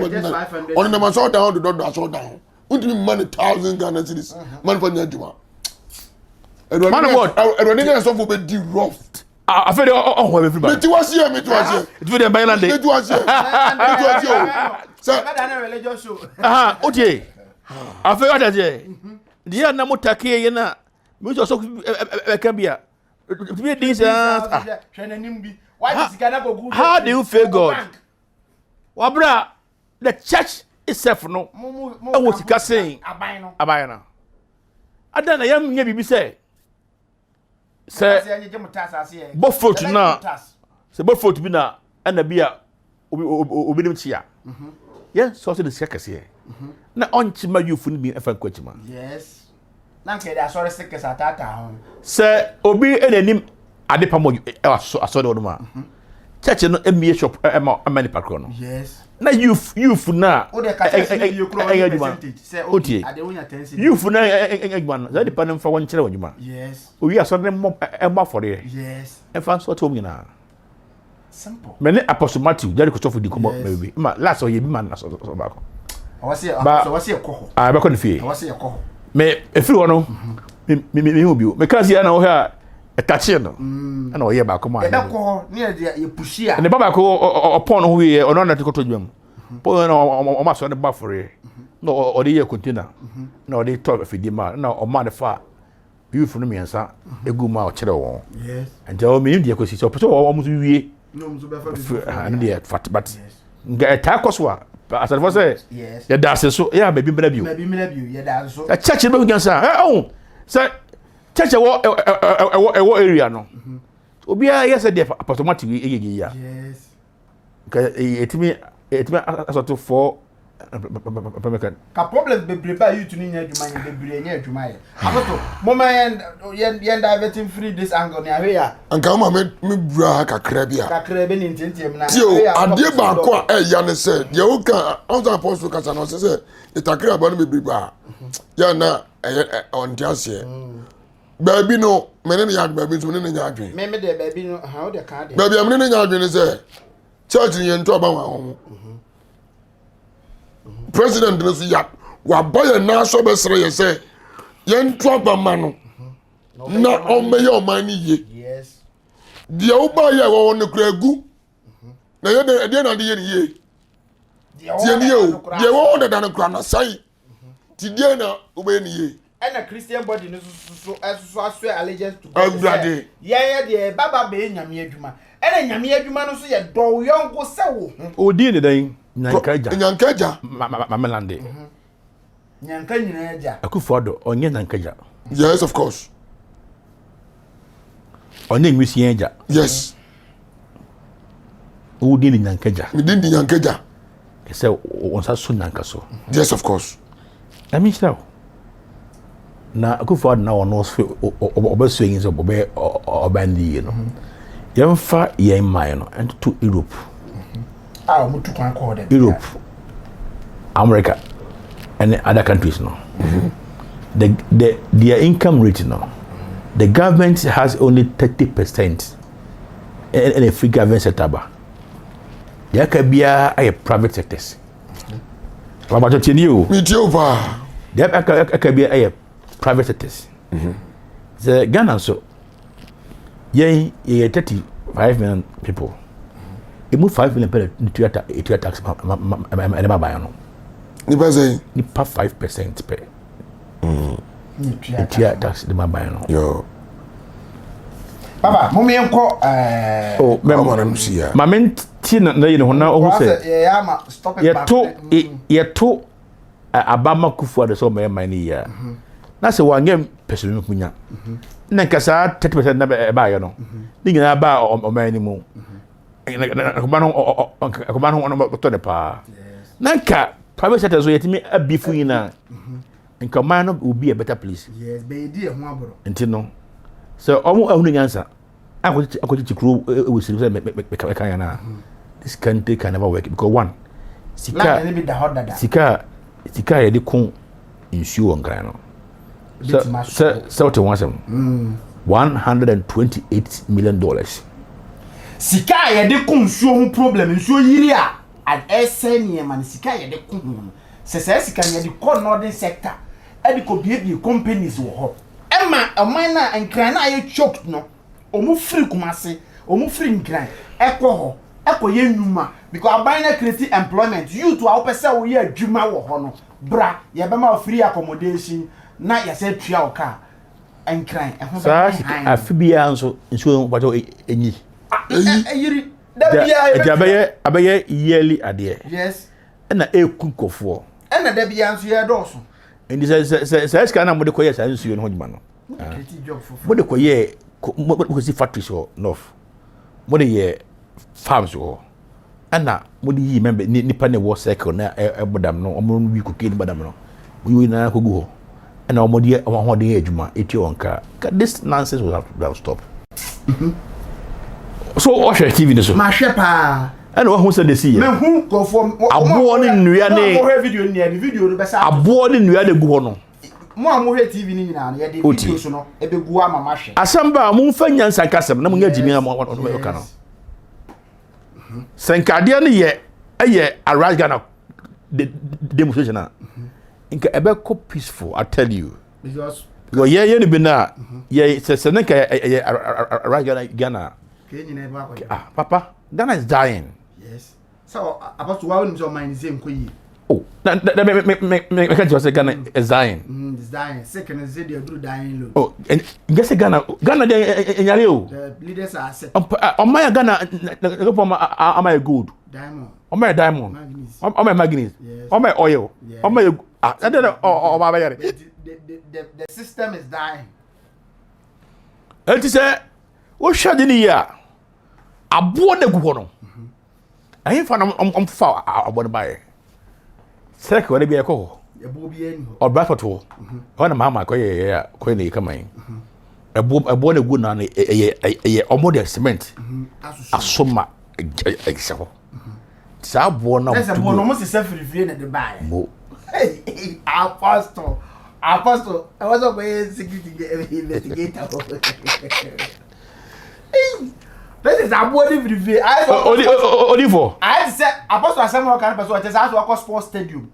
on na so down the door so down. What mean money 1,000 Ghana cedis. Man for nye djuma. Man of what? Everybody na so for be di rough. I feel everybody. Me ti was here. It will be by Me ti was here. So that na religious show. Okay. I feel that there. Dia na mutake ye na. Me so can be a. To be this how do you feel God? Wabra the church itself no. I was saying abayana. Adana yam nye bibi say. Say bofot na say bofot bi na na bia obi nim chia yeah so say the sekese na onchima yufu ni bi efa kwachima yes na nke da Asare sekese atata ho say obi enanim adepa mo Asare wono ma church no emie shop amani pakro no yes na youth na o de ka say you crow percentage say okay ade wonya 10 youth na egman za de panem fa won kire wonjuma yes o wi Asare mo emba for there yes e fa so to mu na simple many apostle Matthew jari ko tofu di ko maybe ma last o ye bi man na so ba ko so wasi ekoho ah ba ko ni fie wasi ekoho me efiri wono me obi me kasi ya na wo ha etache no na o ye ba ko ma e ko ni e pushia ne baba ko opon ho ye ono na tikoto dwam po na o ma so ne ba fore no o de ye container na o de to fidi ma na o ma de fa youth no miensa egu ma o kire won yes and o me ndi ko si so o mo so wie no mo so be fa and dey fat but ga ta koswa Asare for say yes ya da so ya baby mbra bio ya da so a church be gan sa say church wo area no obi a yes dey automatic egege ya yes ka etimi asoto for ka problem bebre ba you to ni nya adwuma nya bebre nya adwuma ye akoto moment yen diverting free this angle ni awe ya anka ma me bra kakra bia kakra be ni ntentiem na tio ade ba ko a ya ne se ye o ka on apostle kasa no se itakra ba no bebre ba ya na on tiase baby no mene ya baby so mene nya adwen me de baby no ha o de ka de baby mene nya adwen se church ni ento ba wa ho president no so ya wa boy na so be sere ye se ye ento ba ma no na o me ye o man ni ye yes dia o ba ye wo ne kura gu na ye de na de ye ye dia ni o dia wo de da na kura na sai ti dia na o be ni ye and a Christian body no so swear allegiance to God yeah de baba be nyame adwuma and nyame adwuma no so ye do yonko se wo o di ne dan nyankaja mamelande nyanka nyina aja Akufo-Addo onye nyankaja yes of course onye nwisi aja yes o di ne nyankaja mi di nyankaja kese on sa so nyankaso yes of course na mi chira na Akufo-Addo na ono so obaso yin so obandi no yemfa yen mai no and to Europe mutu kwan ko de Europe America and other countries now. Their income rate now. The government has only 30% in a free government setup. There can be a private sectors. What about you? There can be a private sectors. The Ghana so, 35 million people. It move 5 million per to tax. Nipa say. Nipa 5% per. Tax the mabano. Yo. Papa, mummy enko oh, Mamen tina na yino na o say. Stop it. Ye to abama kufu ade so me mani ya. Na se wangem person kunya. Na kasa 30% na ba ya no. Ni nyina ba o mani mu. Akoma no ono to de pa. Na ka private sector so yetimi abifu yina. Nka man no will be a better place. Yes, be di e ho aboro. Enti no. So omo ahunu nyansa. Akoti kru we see me kan na. This country can never work because one sika ye de kun insuo ngran no. So what was $128 million. Sika ye de kun insuo ho problem insuo yiri a at SN man sika ye de kun. Se sika ye de ko northern sector. E de ko bie companies wo ho. Emma oman na nkran na ye choked no. Omu free kumase, omu free nkran. Ekwo ho. Eko ye nyuma because aban na create employment youth wa opese wo ye adwuma wo ho no bra ye be ma free accommodation na ye say tua o ka enkran ehun ba afibia nso nso bato enyi yiri da bia abaye yearly ade yes na ekunkofo na da bia nso ye doso ndi se ska na mode koye sa nsuo no hojuma no mode koye mo si factories or north mode ye farms wo ana modi yi member nipa ne wo circle na ebodam no omo wi cocaine bodam no we na kogu ho ana omodi ahode adwuma eti onka this nonsense will have to stop. So o share TV ne so ma hwe pa ana wo say dey see me hu go for abo ne nnua ne mo hwe video ni video no be sa abo ne nnua de gu ho no mo hwe TV ni nyina ye de video so no e be gu ama ma hwe asamba mo mfa nyansa kasem na mo nya jimi na mo ka no Senkadia ni ye arise Ghana demonstration na inka ebe ko peaceful I tell you because ye ni bina ye se nenka ye arise Ghana papa Ghana is dying. Yes, so about why we so mind same ko yi oh me can't just say Ghana is dying. Is dying second is they do dying low. Oh and just say Ghana dey enyare o the leaders are set on my Ghana am I good diamond on my diamond on my manganese on my oil on my the system is dying. It is a what shadi ni ya abo de gu ho no ayin fa na fa abo ne bae sek wala bi e ko ebo bi eni ho o bra to ho na mama ko ye ko ne kaman ebo ne gu na ye omo de cement asoma egse ho sa abo na ese abo no mo se free na de bae mo hey apostle I was a security investigator. This is a body review. Olivo. I said, Apostle Asare can person just ask to sports stadium.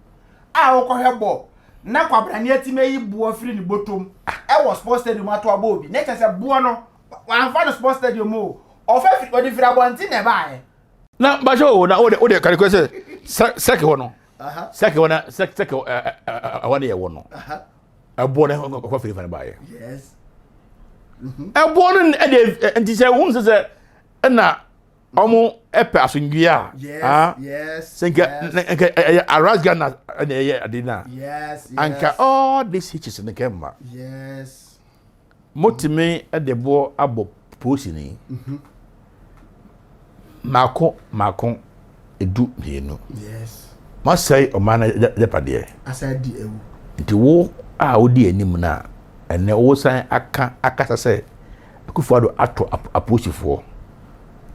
I will call her ball. Na kwa brania ti me yi buo free ni bottom. E was sports stadium ato abobi. Next say buo no. Wan fa no sports stadium o. Ofa fi odi free abonti na ba e. Na ba jo na o de kan ko say sek ho no. Sek ho na sek one ye wo no. Abo na ko free fan ba e. Yes. Abo no e de anti say won say na omo epe asungua yes senka arise Ghana adina yes anka all these hitches in the camera yes motime edebo abo posini mako edu bienu yes masai o man de pade asadi ewu nti wo a odi anim na ene wo san aka sase akufuado ato aposifo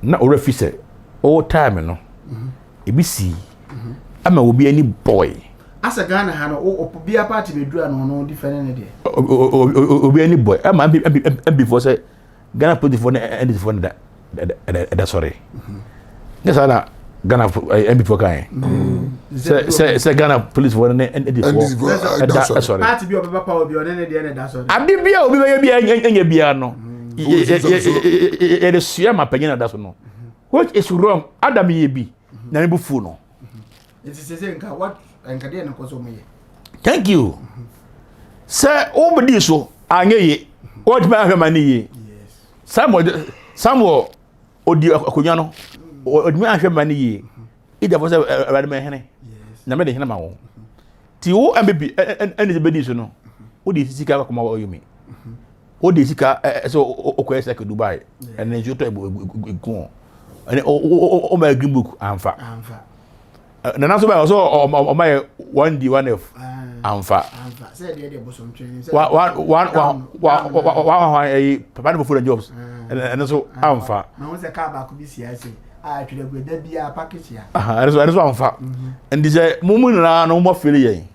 na orafi se all time no ebisi ama obi ani boy as a Ghana hano o be a party be do no different idea obi any boy am before say Ghana put the phone and the phone that sorry yes ana Ghana MP kan say Ghana police phone and the sorry party be obi papa obi on any dey that sorry abi bia obi be anya bia no the suya ma panyina that no what is wrong Adam ye bi na me bufu no it is say nka what nka dey na koso me thank you say obedi so anya ye what ma hwe mani ye Samuel odi akonya no odi ma hwe mani ye ida for say abade me hene na me de hene ma wo ti wo ambebi ene bedi so no odi sika akoma wo yumi odi sika so okoyesa ke Dubai ene njo to egu ene o ma green book amfa na naso ba so o ma 1D 1F amfa say dey bosom training wa papa no for jobs ene so amfa na won say ka ba ko bi siase a twere go da bia package ya ene so amfa and say mumu na no mo feel yen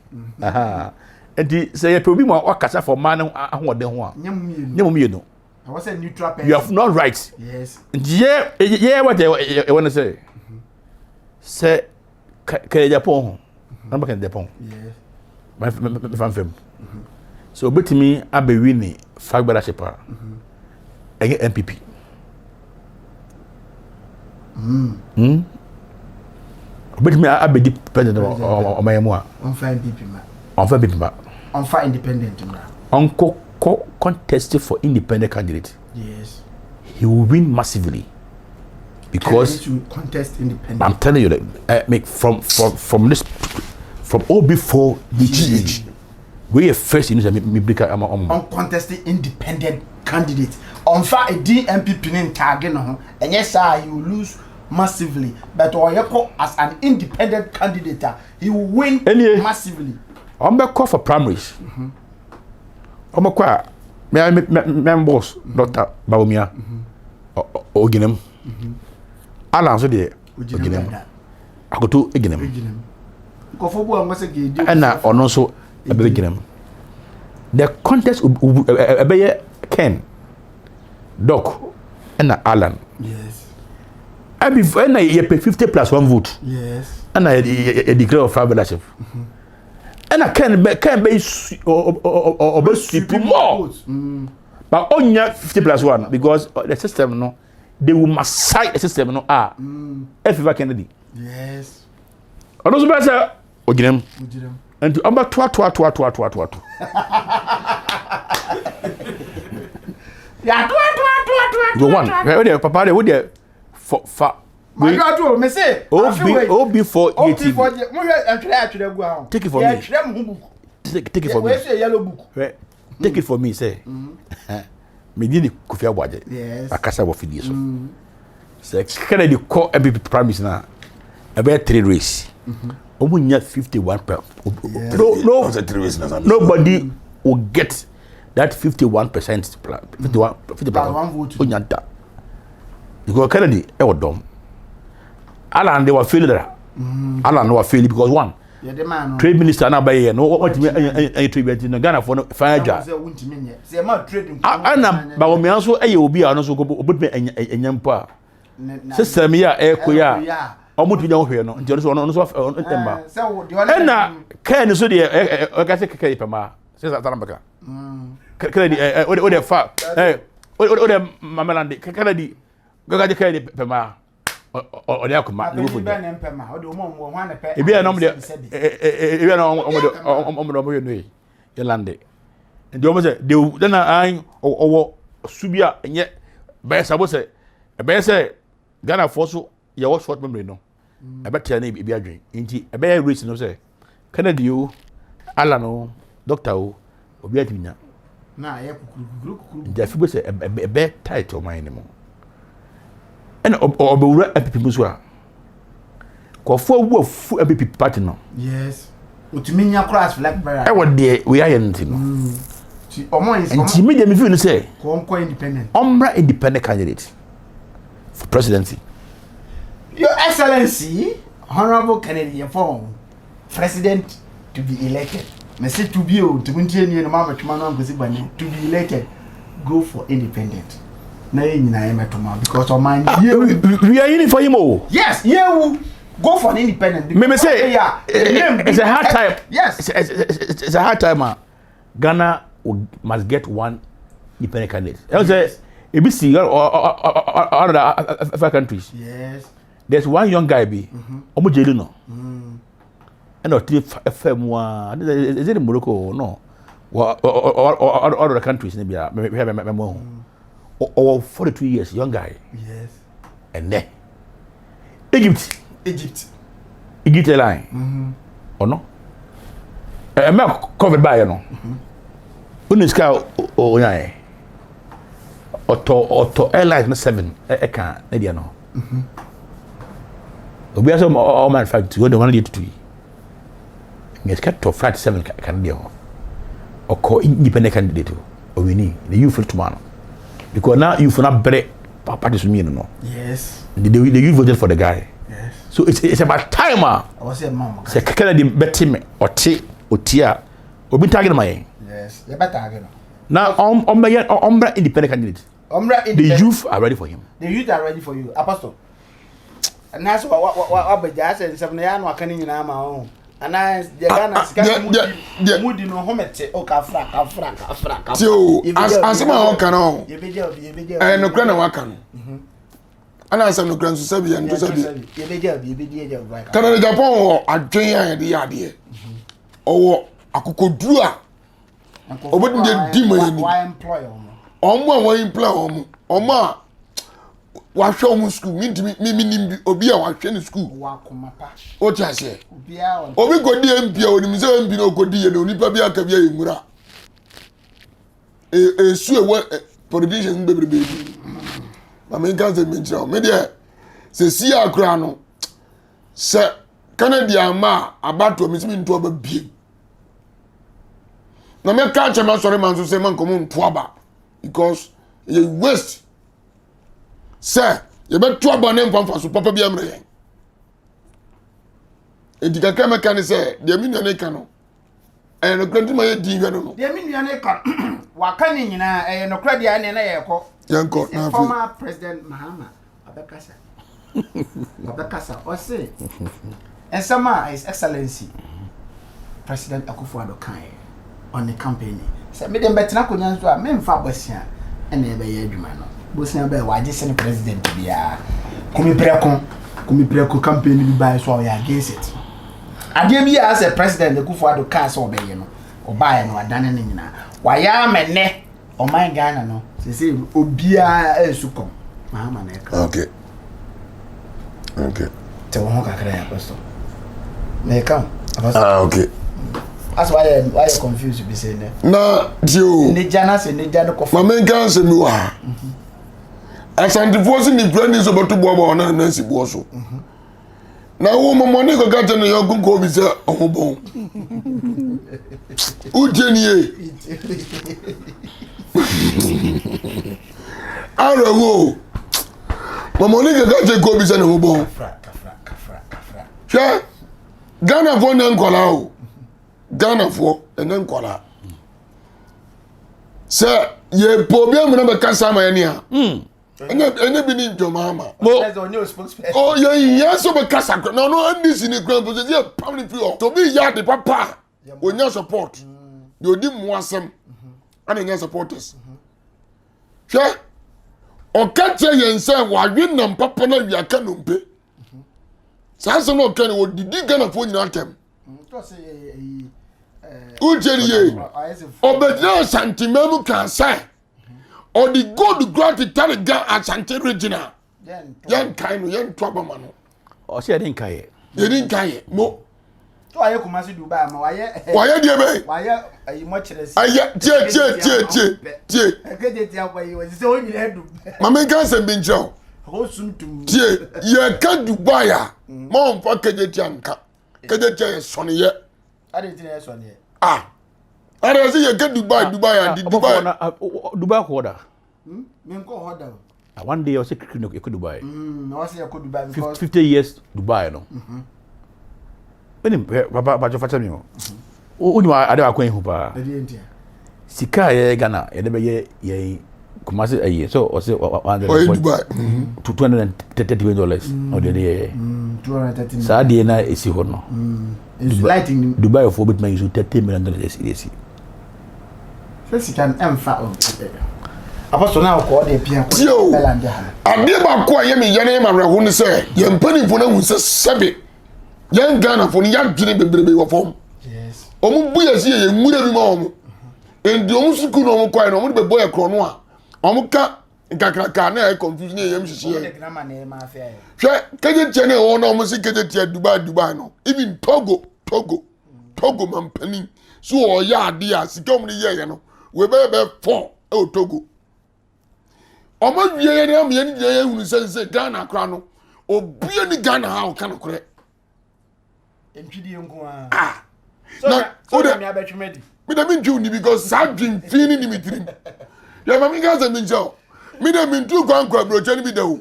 enti say ye pe obi mo wakasa for man ahoden ho a nyam mienu I was a neutral person. You have not right. Yes. Yeah, what I want to say. Say, can Japan? I'm back in Japan. Yes. My fan. So, but to me, I be winning Fagbara Shepa. Again, MPP. But me, I be dependent on my moi. On find MPP, ma. On find MPP, ma. On find independent, ma. Uncle. Contested for independent candidate. Yes. He will win massively because to contest independent. I'm telling you that make from this from OB4 DTH we are first in the uncontested independent candidate. On fact, a DMPP in target no, and yes, sir, he will lose massively. But Oyeko as an independent candidate, he will win massively. I'm back call for primaries. Omakwa me boss Dr. Bawumia Agyin ala so de Agyin akoto Agyin ko fo bo an wase ge di na ono so Agyin the contest ebeye Ken Doc and Alan yes abi na ye pay 50+1 vote yes and I declare of leadership and I can be more. But only 50+1 because the system no, they will massage the system no every Kennedy. Yes. I don't better. Agyin. And to about twa. Yeah, Go one. Where papa they would there for my God, to me say. OB for ATV. Take it for me. Take it for me. Where's your yellow book? Take it for me, say. Me didn't Kofi Abuaje. Yes. Akasa wo fidie so. Say can the call MPP promise na. About 3 race. Omunya 51 per. No. Nobody will get that 51%. 51 vote. Onyanta. Because Kennedy Adom. Alan they were failure. Alan were failure because one. Yeah, the man. Trade minister na buy no what me trade minister no Ghana for no fine job. Say ma trading. Ana ba wo me anso obi a no so go obetme enyampo a. System ya ekoya. Omutu nya hwe no. Nti so no so ntemba. Na Ken so de ka se keke pema. Se sa tanambaka. Kennedy o de fa o de mamelande Kennedy gaga de Kennedy pema. O de akoma no fo. Ebi na mo de ebi na mo ye no e yelande. Ndi o mo se de na an owo subia enye be sabo se be se Ghana for so ye wo short memory no. E be tia na ebi adwen. Nti e be race no se Kennedy o ala no doctor o obi atinya na ye kukuru. Nti afi be se e be tight o man ni mo. And obewura MPP muso a kofo wu afu MPP party no yes otumi nya cross black bear e wode we aye ntino ti omo is nti me dem feel say ko independent independent candidate for presidency. Your Excellency Honorable Canadian form President to be elected. Me say to be o to muntie ni no mama twuma no amgosi bani to be elected go for independent. Na yin na emetoma because o man we are in for him oh. Yes, you go for an independent. Me say it's a hard time. Yes. It's a hard time. Ghana must get one independent candidate. I say ABC or other African countries. Yes. There's one young guy be omo jeli no. And or FM one is it in Morocco no? Or other countries maybe we have or 42 years young guy. Yes. And then Egypt line. Or no? I'm covered by you know. Uniska o nyae. Auto airline 7 e kan na dia no. Obi aso all man fact go the one lead to you. Yes, cut to flight 7 can be or call independent candidate or we need the youth tomorrow. Because now you for not break parties with me no. Yes. The youth voted for the guy. Yes. So it's about time. I was a mom. Say Kennedy bet me or tia or be targeting my. Yes. You better now independent candidate. The youth are ready for him. The youth are ready for you, Apostle. And that's what be just and some no can in my own. And I the moody no homete o kafra. So as my own canon. And no grand wakan. And as no grand sabi and to sabi. Can I Japan or Agyin and the idea? Or akoko Duah. Obodi de demon why employ omo wa employ omo wa hwe omo school mi nimbi obi a wa hwe ni school wa komapa o ti ase obi godi empia oni se empi no godi ye no nipa bi aka bi ayimura su ewo politician bebrebe ma me kan se me ntra me de se si akura no se Canada ma abato mi se mi nto ba bie na me ka chema sorry man so say man komo ntoaba because you waste sir you be toaba na mfa so papa bi amre edika ka me kan say de mi nua ka no no kranti ma ye di hwe no de mi nua ka wa ka ni nyina no kra dia na ye ko yanko na former president Mahama Abekasa o say and sama his excellency President Akufo-Addo Kyei on the campaign. Say me dem betina konya so a me mfa bosia e na e be ye adwuma no. Bosia be wa agye president bia. Kumi preko campaign bi buy so ya against it. Ade bia as a president Akufo-Addo Kyei so be ye no. Oba ye no adane ne nyina. Wa ya amene o man Ghana no. Say obia esukom. Mahama na e ka. Okay. Te wo ho kakra ya pastor. Na e ka. Okay. That's why you're confused to be saying that. Na dio. Ne jana se ne jana ko. Ma men kan se mi wa. Asante force ni brand so beto bo na na si bo so. Na wo mo ni ko gata no yogun ko bi se ohobon. U jeniye. Ara wo. Mo ni ko gata ko bi se no ohobon. Kafra. Sha Ghana fo na nkola o. Ghana for and then kola. Sir, ye problem na be kasa ma yani a. Ene bi ni Jomama. Oh, ye so be kasa. No NDC ni kran because ye family free. To be ya the papa. Onya support. The odi mu asem. Ana nya supporters. Hwe. O ka che ye nse wa wi nam papa na wi aka no mpe. Sa so no kan wo didi Ghana for nyina tem. Ujeriye obedina santimemu kan say or the good grant Italian Asante regional yan kaino yan twabama no o se den kaye ye din kaye mo to aye Kumasi Dubai ma waye die be waye ayi mo kire si aye tie ekeje ti abayi wo se o nyire du mama kan se bi nchao ho sumtum tie ye ka Dubai a mo mfa keje ti anka keje ti ye sone ye ade ti ye sone ye Ara say you get Dubai and Dubai ko da. Me ko hoda. One day I was secretly no Dubai. I was say you Dubai because 50 years Dubai no. When papa jo facha mi o. Unywa ade akwan hu pa. Sika ye Ghana ye de be ye kumase aye so o se $230 million o de ye 230 sa de na esi ho no Dubai of bit man use $30 million esi so sika emfa apostle na ko de pia ko belanda ade ba ko ye me yene ma reho ne se ye mpani fo na hu se sebe ye Ghana fo ni ya dwene bebrebe wo fom yes omu bu ye se ye nwura bi ma omu endi omu suku no omu kwai no omu be boy kro no a omu ka nkakraka na e confusion ye mhihie ye grama na e ma afia ye hwe keje tie ne wo no omu se keje tie Dubai no even Togo mampani so o ya ade a sika omu ye no we be 4 e Togo omo wie ye na me ye hunu se Ghana kra no obie ni Ghana ha o kana kore entwidi nko na so na me abetwemedi me da min ju ni because sa dream fini ni mitrim ya mami ga se min jo me da min tu kwankwa broche ni bi da o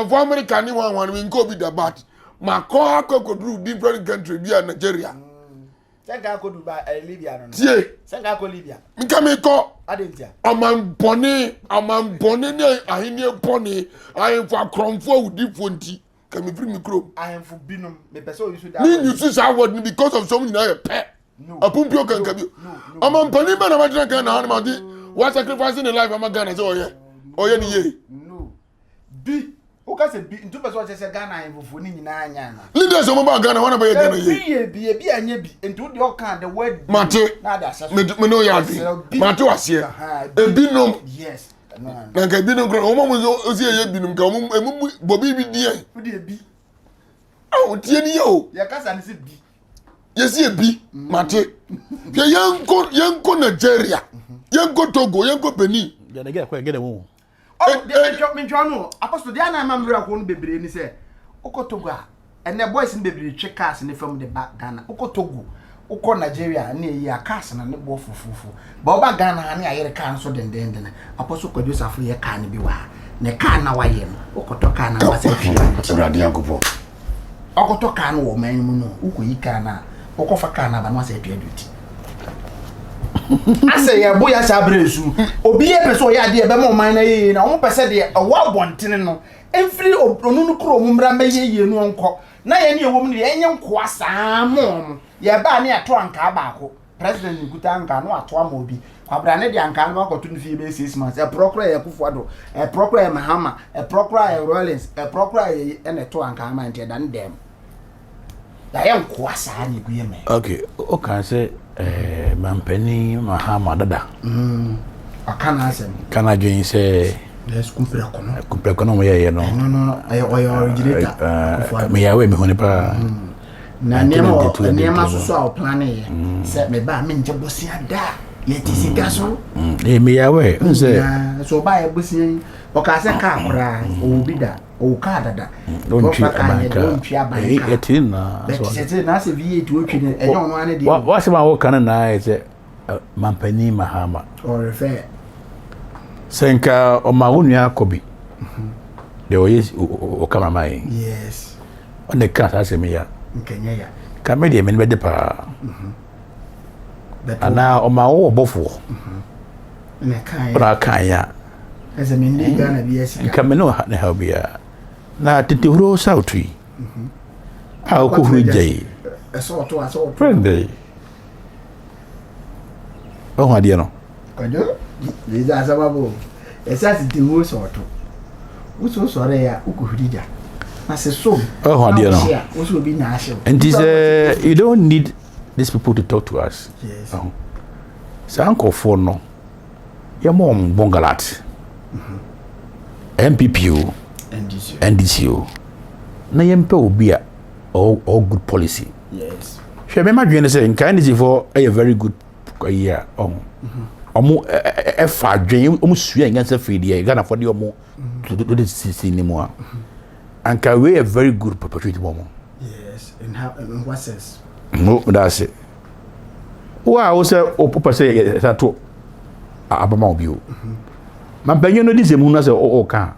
for America ni wan mi nko bi da bat ma ko akokodru different country bi Nigeria senga ko Dubai Libya no tie senga ko Libya nka me ko adentia amam bone ni ahini bone ahemfo akromfo awudifo nti ka me free micro ahemfo binum me pese o use that me use that word because of something na pe apumpio kan kabi amam bone be na ma dina kan na ma di what sacrificing the life am Ghana say oye ni ye no bi o ka se bi ntu pese o se Ghana ahemfo ni nyina anya na leaders o ba Ghana wana ba ye Ghana ye bi anya bi ntu de o kan the word mate na da asa me no ya bi mate wase ebinom yes na ka ebinom kro o mo o si ye ebinom ka o emu bobi bi die o de bi o tie ni yo ya kasa ni se bi yesi ebi mate ye yenko Nigeria yenko Togo yenko Benin ya na get wo me no apostle dia na ma mra ko no bebre ni se okotogo a ene boys ni bebre twe cars ni from the back Ghana okotogo ukọ Nigeria na eyi cars na ne bo fufufu ba oba Ghana na ayere car so den apostle ko Joseph ye car ni bi wa ne car na wa ye no okoto car na wa se fi Brady Yankopo okoto car no wo man mu no ukoyi car na okofa car na ba no se atwa duty ase ya boya sa bresu obi e pese o ya de e be mo man na ye na o pese de owa bontene no emfiri onunu kro mu mra ma ye no onko na ye ne ewom ne ye nko asa mo ye ba ne ato anka baako president nkuta anka no ato ama obi kwabra ne de anka anka akoto ne fie be 6 months e procura ye kufuado e procura ye Mahama e procura ye Rollins e procura ye ene to anka ama nte dan dem ya ye nko asa ne guye me okay o kan say mampani Mahama dada akana asem kana join say yes kumpre kono mo ye no no oyo originator me ya we me honi pa na nema so a plan ye se me ba me nje bosia da ye ti sika so me ya we nse so ba ye bosia o ka se ka kra o bi da o ka dada don twi abanka eti na so se na se vi etu otwi ne enye ono ane de wa se ma wo kana na ye se mampani Mahama o refer senka o ma wonu akobi de o yes o kama mai yes on the cat as me ya nkenya ya kamedi me be de pa ana o ma wo bofo ne kan ora kan ya ese me ndi Ghana bi esika kameno na ha bia na titihuro sautui a ko hujai eso to friend o ha dia no kajo ni za sababu esa si tihuro so to uso sore ya ukuhurija na se so o ha dia no uso bi na ashe and is you don't need these people to talk to us yes sanko for no ya mom bongalat MPPU NDCO na yempe obi a all good policy yes hwe me madwene say nka NDC for a very good year omo e fa dwen omo sua ngansa fidi Ghana for the omo to the CC ni mo anka we a very good perpetuity momo yes in what sense no that's it wa say o papa say that abama obi o ma banyo no dizemu na say o ka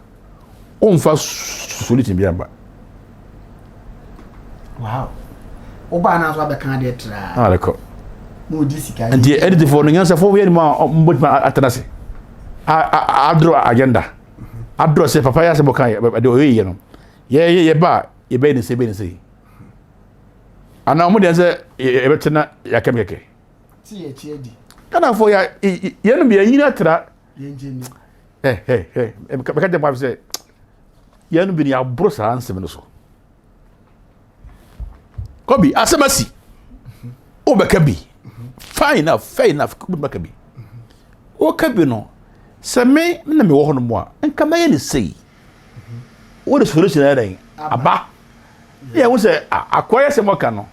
on fa solitin bi amba wow oba na so abe kan de tra aleko no disika and the edit for no answer for we ma atenase adro agenda adro say papa ya se bokan de oye no ye ba ye be ni say ana mo de say e betena ya kemkeke ti ye chiedi kana for ya ye no be yin atra ye njeni beka de pa say ye no be ni abro sa ansem no so kobi asemasi o beka bi fair enough ko beka bi o ka bi no se me na me wo hono mo a enka ma ye ni sei what is solution there aba yeah we say akwaya se mo ka no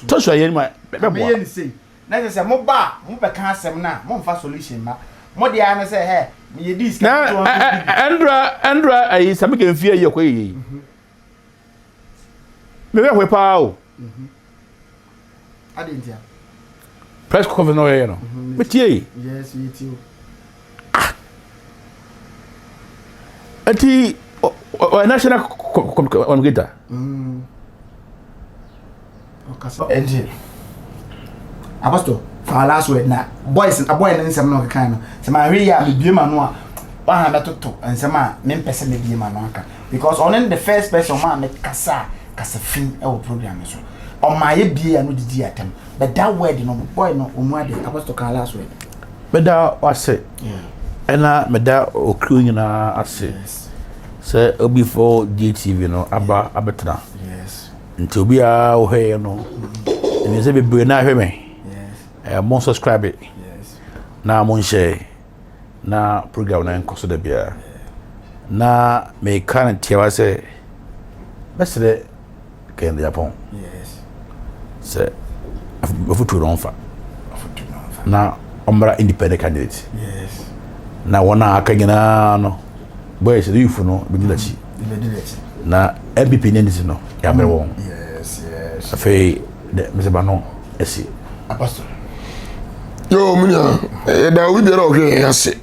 to so ye ma be bo ye ni sei na se mo ba mo be ka asem na mo mfa solution ma mo de an say he me ye dis na andra ai same ke mfie ye ko ye me be hwe pa o adentia press conference no ye no me tie yes we tie anti national communicator okay apostle for last word na boys a boy na nsem no kan no se ma hwe ya me biema no a wa ha metoto nsem a me mpese me biema no aka because on the first person man me kasa fin e wo program so on my bia no didi atem but that word no boy no omuade apostle kan last word beda wase ena meda okru nyina ase se obi for DTV no aba abetra yes nti obi a o he no ene se be na hwe me mon subscribe yes na mon share na program na nkoso da bia na me kan tiawa se besere ken Japan yes se afutu ronfa na omra independent candidate yes na wona akanyina no boys the youth no be dilachi na MPP ndisi no ya mere won yes afei de meseba no esi apostle yo munya da we be ro hwe ase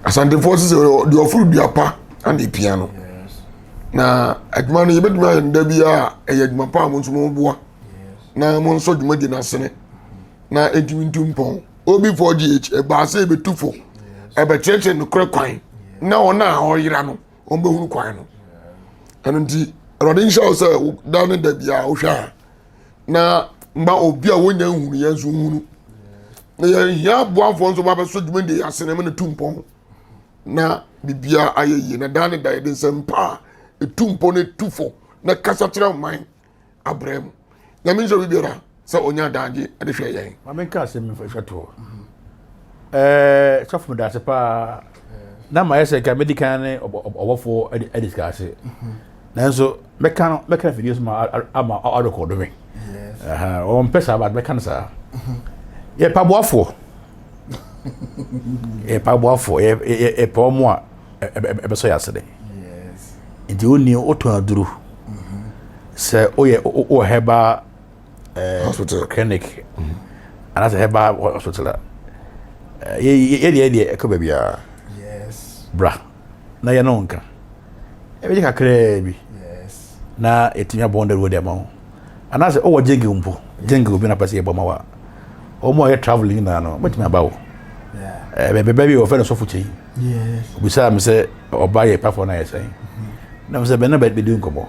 asante forces the ofuru duapa and the piano na adwuma no yebeduma nda bia adwuma pa mo nso mo boa na mo nso dwuma di na sene na edwuma ntumpon obi 4gh e ba se be tufo e be cheche no kwan na ona oyira no on be huru kwan no anu ndi rodin show say down da bia o hwa na mba obi a wonya huru yenso huru na ya boafo nso ba be so dwuma di asene me no tumpon na bibia ayeyi na dan da yedin sempa etumpo ne tufo na kasa kira man abrem na minzo bibira sa onya danje ade hwe yen ma men ka se me fa to sofu da se pa na ma yese ka medical ne obofo ade discuss nanso meka videos ma ama record me yes o mpesa ba meka sa ye pa boafo e pa boafo e pa mo a e so yasede yes ndi oni oto aduru se o heba hospital clinic ana se heba hospital ye ko bebia yes bra na ye no nka e be ka kre bi yes na etimia bond road e ma ana se o wo jenge mpo jenge obi na pase e boma wa o mo ye traveling na no mutimi abawo be baby o fe no so fuchi yes obi sa me se oba ye pa for na ye say na me se be na be di nkomo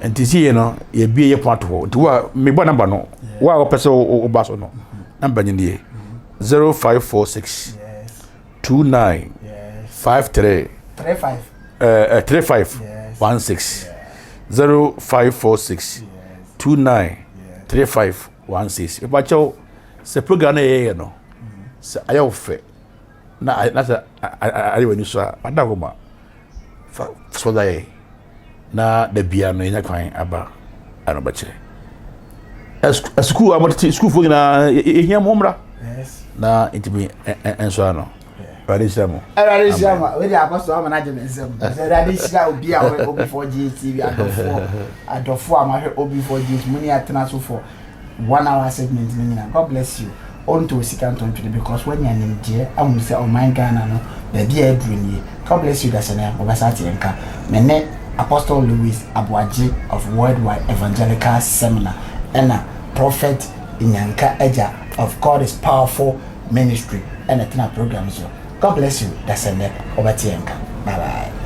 enti si ye no ye bie ye point ho nti wa me bo number no wa o pese o ba so no number ni 0546 29 53 35 16 0546 29 35 16 ba chaw se program na ye no se ayo fe na se ari wani so adagoma fa so da ye na da bia no nya kwan aba ano bache school amati school fo na ehia momra na intimi enso ano radishamo we dey apostle am na jemensem radishia obi a obi 4G TV adofo am ahwe obi 4G muni atena so for 1 hour segment menyina God bless you on to second to because when you name je am say oh my Ghana no be bia edruni God bless you dasene obasati enka menne Apostle Louis Abuaji of Worldwide Evangelical Seminar and Prophet Inyanka Eja of God is Powerful Ministry and a program. So God bless you. That's a neck over Bye bye.